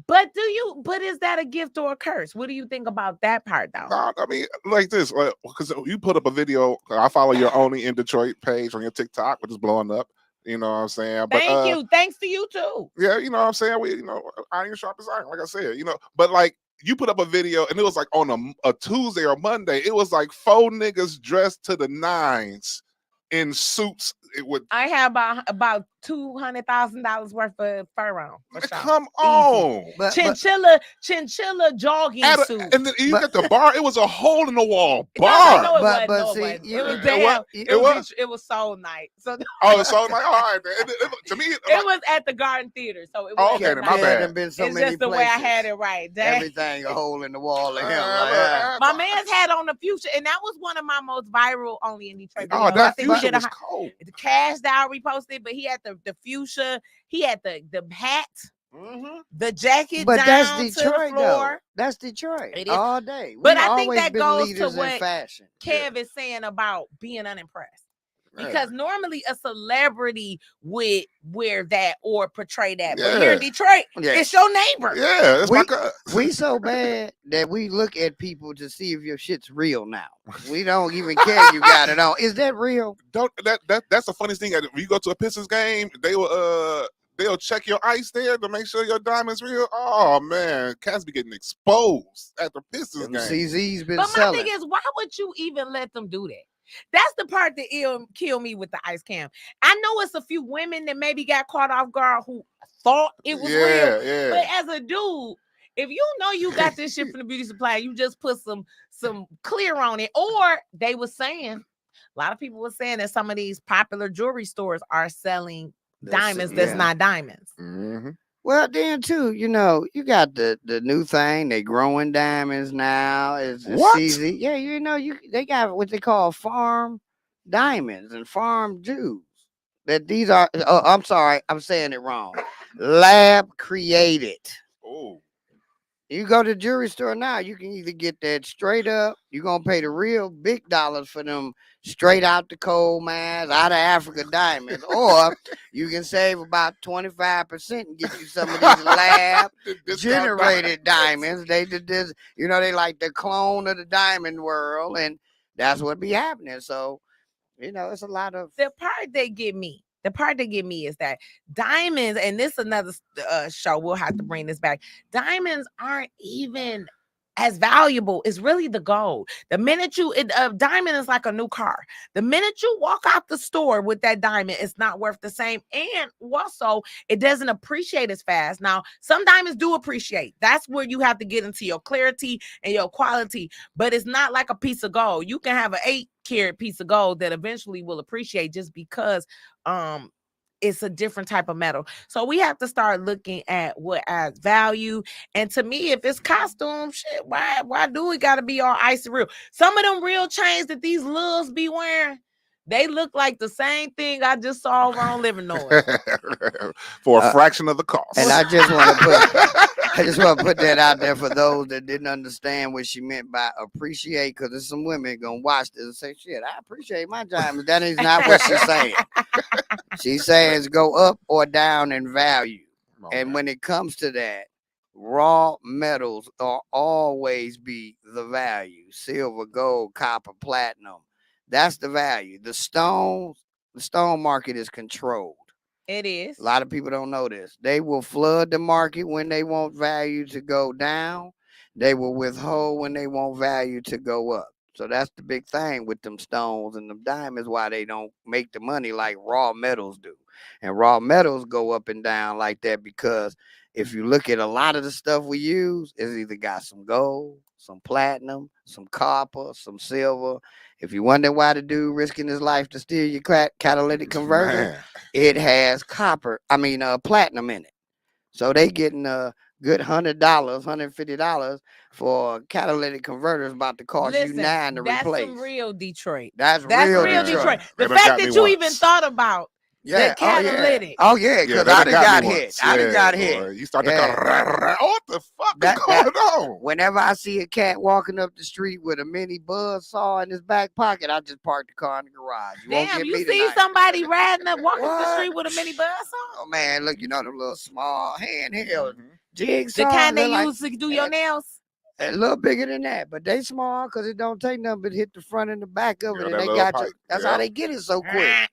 But is that a gift or a curse? What do you think about that part though? Nah, I mean, like this, because you put up a video. I follow your Only in Detroit page on your TikTok, which is blowing up. You know what I'm saying? But, Thank you. Thanks to you too. Yeah, you know what I'm saying? We, iron sharp as iron, like I said, but like you put up a video and it was like on a Tuesday or Monday. It was like 4 niggas dressed to the nines in suits. I have about $200,000 worth of fur on. For sure. Come on. Chinchilla jogging suit. And then you got the bar. It was a hole in the wall bar. No, it wasn't. It was Soul Night. So it's Soul Night. All right, to me, it was at the Garden Theater. So it was okay, my bad. Been so it's many just the places. way I had it right. Everything a hole in the wall. My man's had on the fuchsia, and that was one of my most viral Only in Detroit videos. Oh, that fuchsia was cold. The Cash Doll reposted, but he had the fuchsia. He had the hat, the jacket. But down that's Detroit, to the floor. Though. That's Detroit. It is. All day. But I think that goes to what fashion. Kev is saying about being unimpressed. Because normally a celebrity would wear that or portray that. But here in Detroit, it's your neighbor. Yeah, it's my cousin. We so bad that we look at people to see if your shit's real now. We don't even care you got it on. Is that real? That's the funniest thing. When you go to a Pistons game, they'll check your ice there to make sure your diamond's real. Oh man, cats be getting exposed at the Pistons game. CZ's been but selling. My thing is, why would you even let them do that? That's the part that kill me with the ice cam. I know it's a few women that maybe got caught off guard who thought it was real. Yeah. But as a dude, if you know you got this shit from the beauty supply, you just put some clear on it. Or they were saying, a lot of people were saying that some of these popular jewelry stores are selling diamonds that's not diamonds. Mm-hmm. Well, then too, you got the new thing. They growing diamonds now. It's CZ. Yeah, they got what they call farm diamonds and farm jewels. That these are. Oh, I'm sorry, I'm saying it wrong. Lab created. Oh. You go to the jewelry store now, you can either get that straight up. You're gonna pay the real big dollars for them straight out the coal mines, out of Africa diamonds, or you can save about 25% and get you some of these lab generated diamonds. They did this, they like the clone of the diamond world, and that's what be happening. So, it's a lot of the part they get me. The part that get me is that diamonds, and this is another show, we'll have to bring this back. Diamonds aren't even as valuable. It's really the gold. The minute diamond is like a new car. The minute you walk out the store with that diamond, it's not worth the same. And also, it doesn't appreciate as fast. Now, some diamonds do appreciate. That's where you have to get into your clarity and your quality. But it's not like a piece of gold. You can have an 8-carat piece of gold that eventually will appreciate just because it's a different type of metal. So we have to start looking at what adds value. And to me, if it's costume shit, why do we gotta be all icy real? Some of them real chains that these lils be wearing, they look like the same thing I just saw around living noise. For a fraction of the cost. And I just want to put that out there for those that didn't understand what she meant by appreciate, because there's some women gonna watch this and say, shit, I appreciate my diamonds. That is not what she's saying. She's saying it's go up or down in value. And when it comes to that, raw metals will always be the value. Silver, gold, copper, platinum. That's the value. The stone market is controlled. It is. A lot of people don't know this. They will flood the market when they want value to go down. They will withhold when they want value to go up. So that's the big thing with them stones and them diamonds, why they don't make the money like raw metals do. And raw metals go up and down like that because if you look at a lot of the stuff we use, it's either got some gold, some platinum, some copper, some silver. If you wonder why the dude risking his life to steal your catalytic converter, it has platinum in it. So they getting good $100, $150 for a catalytic converter is about to cost you Listen, $9 to that's replace. some real Detroit. That's That's real real Detroit. Detroit. The They done fact got that me you once. even thought about Yeah. the catalytic. Oh yeah, Yeah, because they I done done got me hit. once. I done got boy. hit. You start to Yeah. go, what the fuck That- is going on? Whenever I see a cat walking up the street with a mini buzz saw in his back pocket, I just park the car in the garage. You won't Damn, get you me see tonight. somebody riding up, walking up the What? street with a mini buzz saw? Oh man, look, you know them little small handheld Mhm. jigsaw. The kind they like use to do your nails? a little bigger than that, but they small because it don't take nothing but hit the front and the back of Yeah, it, and that they little got you. pipe. That's Yeah. how they get it so quick.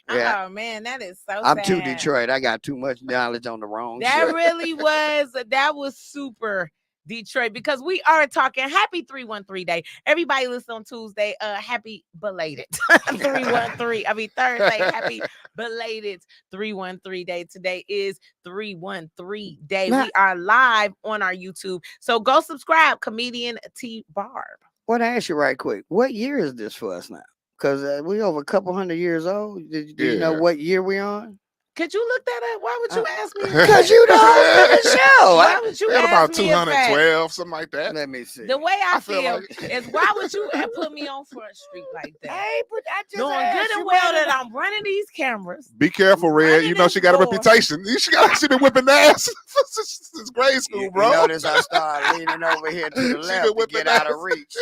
Yeah. Oh man, that is so I'm sad. too Detroit. I got too much knowledge on the wrong That shit. really was super Detroit, because we are talking happy 313 day. Everybody listen on Tuesday. Happy belated 313. I mean Thursday. Happy belated 313 day. Today is 313 day. Now- We are live on our YouTube. So go subscribe, comedian T.Barb. Want to ask you right quick, what year is this for us now? Because we over a couple hundred years old. Do you know Yeah. what year we on? Could you look that up? Why would you ask me? Because you the host of the show. Why would you They had ask about me a fact? 212, something like that. Let me see. The way I I feel feel like- is, why would you put me on Front Street like that? Hey, but I just Knowing asked good you, and well man. that I'm running these cameras. Be careful, Red. Running You know she got a this door. reputation. She been whipping ass since grade school, You bro. notice I started leaning over here to the She been left to whipping get out of ass. reach.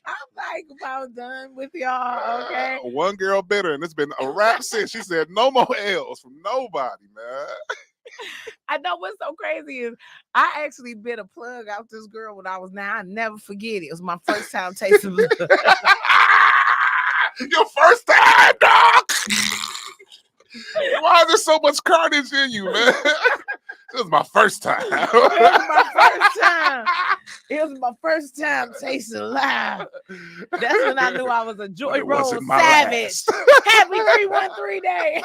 I'm like about done with y'all, okay? One girl bitter, and it's been a wrap since. She said no more L's from nobody, man. I know what's so crazy is I actually bit a plug out this girl when I was 9. I never forget it. It was my first time tasting love. Your first time, dog. Why is there so much carnage in you, man? This was my first time. It was my first time. It was my first time tasting live. That's when I knew I was a Joy It Roll wasn't my savage. last. Happy 313 day.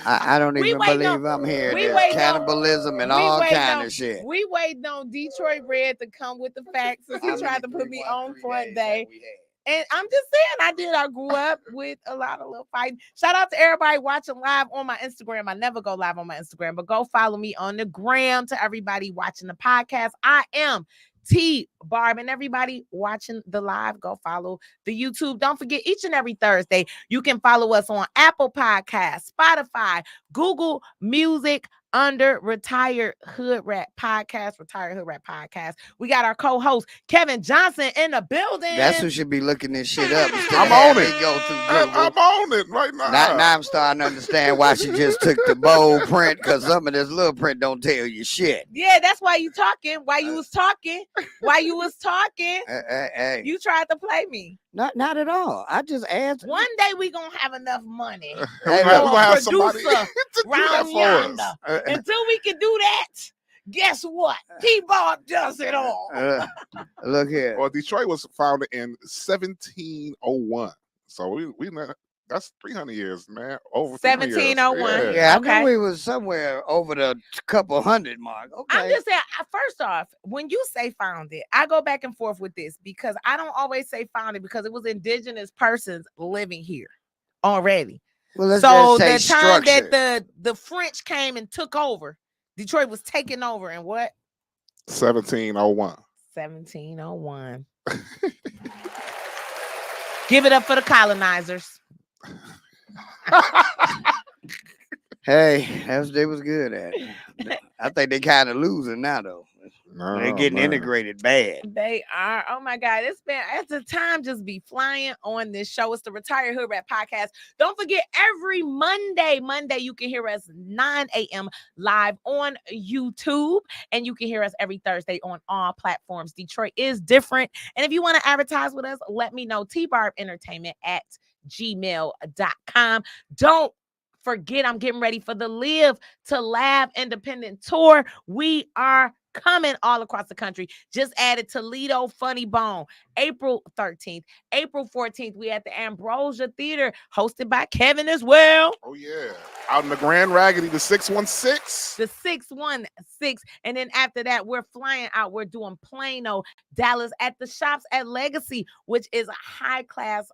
I don't We even waiting on- believe I'm here. we There's waiting on- cannibalism and we all waiting kind on- of shit. We waiting on Detroit Red to come with the facts since he How tried many to put me 313 on front days day. have we had? And I'm just saying, I grew up with a lot of little fighting. Shout out to everybody watching live on my Instagram. I never go live on my Instagram, but go follow me on the gram. To everybody watching the podcast, I am T.Barb, and everybody watching the live, go follow the YouTube. Don't forget, each and every Thursday, you can follow us on Apple Podcasts, Spotify, Google Music, under Retired Hoodrat Podcast. Retired Hoodrat Podcast. We got our co-host Kevin Johnson in the building. That's who should be looking this shit up. Instead I'm of on having it. me go through I'm Google. on it right now. Now I'm starting to understand why she just took the bold print, because some of this little print don't tell you shit. Yeah, that's why you talking. Why you was talking. Why you was talking. Hey, You tried to play me. not at all. I just asked. One day we gonna have enough money. We're Hey, gonna look, have a somebody producer to do that round for yonder. us. Until we can do that, guess what? T.Barb does it all. Look here. Well, Detroit was founded in 1701. So we that's 300 years, man. Over 300 years. 1701. Yeah, I Okay. knew we was somewhere over the couple hundred mark. Okay. I'm just saying, first off, when you say founded, I go back and forth with this because I don't always say founded because it was indigenous persons living here already. well, let's So just say the time structured. that the French came and took over, Detroit was taken over in what? 1701. 1701. Give it up for the colonizers. Hey, they was good at it. I think they kind of losing now though. No, They're getting man. integrated bad. They are. Oh my God. It's the time just be flying on this show. It's the Retired Hoodrat Podcast. Don't forget, every Monday, you can hear us 9 a.m. live on YouTube. And you can hear us every Thursday on all platforms. Detroit is different. And if you want to advertise with us, let me know. T.Barb Entertainment at gmail.com. Don't forget, I'm getting ready for the Live to Laugh Independent Tour. We are coming all across the country. Just added Toledo Funny Bone, April 13th. April 14th, we at the Ambrosia Theater, hosted by Kevin as well. Oh, yeah. Out in the Grand Raggedy, the 616. The 616. And then after that, we're flying out. We're doing Plano, Dallas at the Shops at Legacy, which is a high class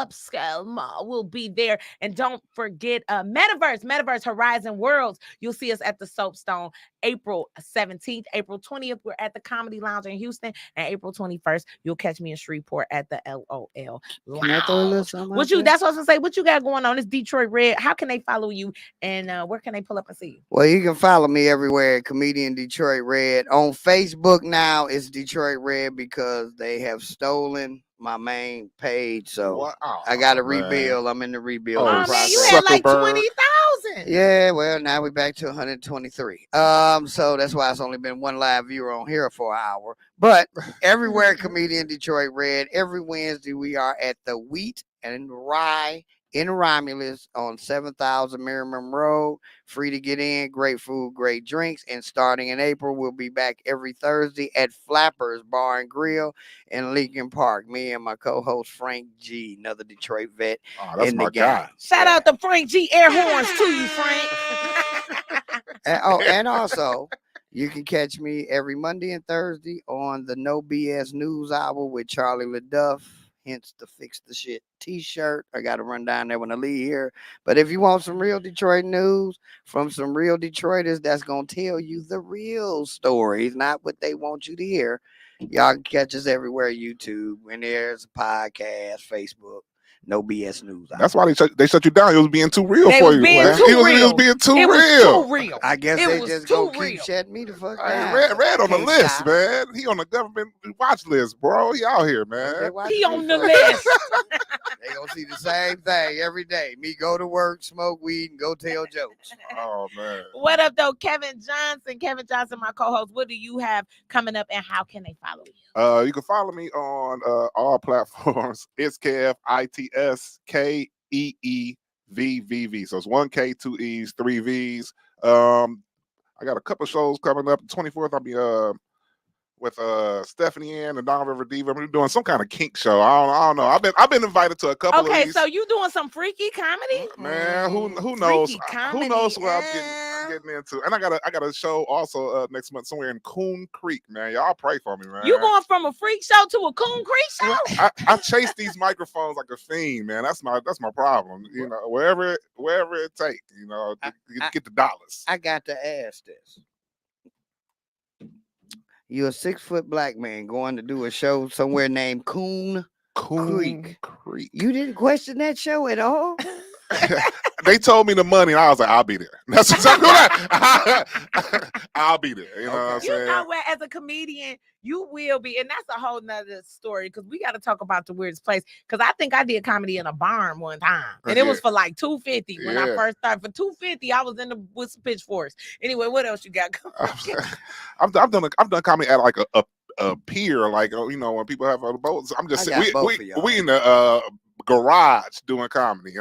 upscale mall. We'll be there. And don't forget Metaverse Horizon Worlds. You'll see us at the Soapstone April 17th. April 20th, we're at the Comedy Lounge in Houston. And April 21st, you'll catch me in Shreveport at the LOL Can I throw a little Lounge. something What out you? there? That's what I was gonna say. What you got going on? It's Detroit Red. How can they follow you? And where can they pull up and see you? Well, you can follow me everywhere at Comedian Detroit Red. On Facebook now, it's Detroit Red because they have stolen my main page. So What? Oh, I got to man. rebuild. I'm in the rebuild Oh, Oh man, process. you had like Zuckerberg. 20,000. Yeah, well, now we're back to 123. So that's why it's only been one live viewer on here for an hour. But everywhere Comedian Detroit Red, every Wednesday we are at the Wheat and Rye in Romulus on 7000 Merriman Road. Free to get in, great food, great drinks. And starting in April, we'll be back every Thursday at Flappers Bar and Grill in Lincoln Park. Me and my co-host Frank G, another Detroit vet Oh, that's in my the guy. game. Shout out to Frank G. Air horns to you, Frank. And also, you can catch me every Monday and Thursday on the No BS News Hour with Charlie LaDuff. Hence the Fix the Shit t-shirt. I got to run down there when I leave here. But if you want some real Detroit news from some real Detroiters that's going to tell you the real stories, not what they want you to hear, y'all can catch us everywhere, YouTube, and there's a podcast, Facebook, No BS News Hour. That's why they shut you down. It was being too real They for was you. being man. too It was real. being too It was real. too real. I guess It they was just too gonna keep real. shutting me the fuck Hey, down. Red on the Can't list, stop. man. He on the government watch list, bro. He out here, They man. watching He me on the for- list. They gonna see the same thing every day. Me go to work, smoke weed, and go tell jokes. Oh man. What up, though, Kevin Johnson? Kevin Johnson, my co-host. What do you have coming up, and how can they follow you? You can follow me on all platforms. It's Kev, ITSKEEVVV. So it's 1K, 2 E's, 3 V's. I got a couple shows coming up. The 24th, I'll be with Stephanie Ann and Don River Diva. We're doing some kind of kink show. I don't know. I've been invited to a couple of Okay, these. so you doing some freaky comedy? Man, who knows? Freaky Who comedy, knows what I'm getting into? And I got a show also next month somewhere in Coon Creek, man. Y'all pray for me, man. You going from a freak show to a Coon Creek show? I chase these microphones like a fiend, man. That's my problem. You know, wherever it takes, you know, to get the dollars. I got to ask this. You're a 6-foot black man going to do a show somewhere named Coon Creek. You didn't question that show at all? They told me the money, and I was like, I'll be there. That's exactly what I'll be there. You know what I'm You saying? know what? As a comedian, you will be, and that's a whole nother story because we got to talk about the weirdest place. Because I think I did comedy in a barn one time, and it was for like $250 when I first started. For $250, I was in the with some pitchforks. Anyway, what else you got? I've done comedy at like a pier, like you know, when people have other boats. I'm just saying, we in the garage doing comedy.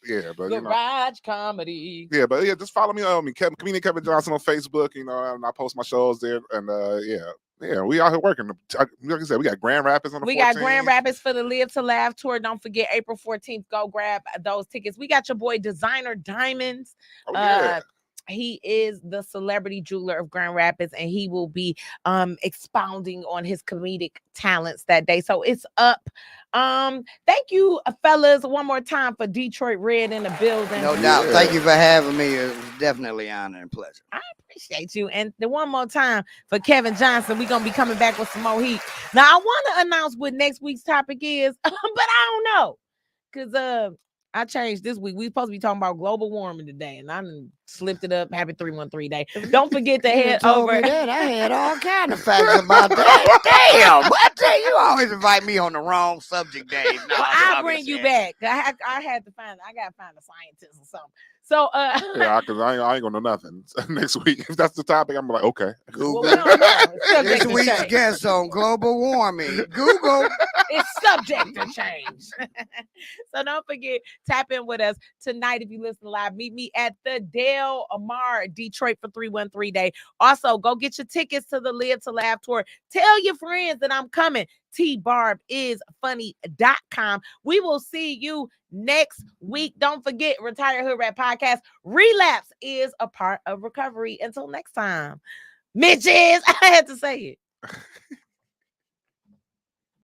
Yeah, but garage comedy. Yeah, but yeah, just follow me on comedian Kevin Johnson on Facebook. You know, and I post my shows there. And yeah, we out here working. Like I said, we got Grand Rapids on the 14th. We got Grand Rapids for the Live to Laugh tour. Don't forget April 14th. Go grab those tickets. We got your boy Designer Diamonds. Oh, yeah. He is the celebrity jeweler of Grand Rapids, and he will be expounding on his comedic talents that day. So it's up. Thank you, fellas, one more time for Detroit Red in the building. No doubt. Thank you for having me. It was definitely an honor and pleasure. I appreciate you. And the one more time for Kevin Johnson. We're gonna be coming back with some more heat. Now I want to announce what next week's topic is, but I don't know. Cause I changed this week. We supposed to be talking about global warming today, and I slipped it up. Happy 313 day. Don't forget to head over. That. I had all kind of facts about that. Damn, I tell you, always invite me on the wrong subject days. No, well, I'll bring you back. I had to find. I gotta find a scientist or something. So yeah, because I ain't gonna know nothing next week. If that's the topic, I'm like, okay. Google. Well, this week's guest on global warming. Google. It's subject to change. So don't forget, tap in with us tonight if you listen live. Meet me at the Del Amar Detroit for 313 day. Also, go get your tickets to the Live to Laugh tour. Tell your friends that I'm coming. T.Barb is funny.com. We will see you next week. Don't forget, Retired Hoodrat Podcast. Relapse is a part of recovery. Until next time. Mitches, I had to say it.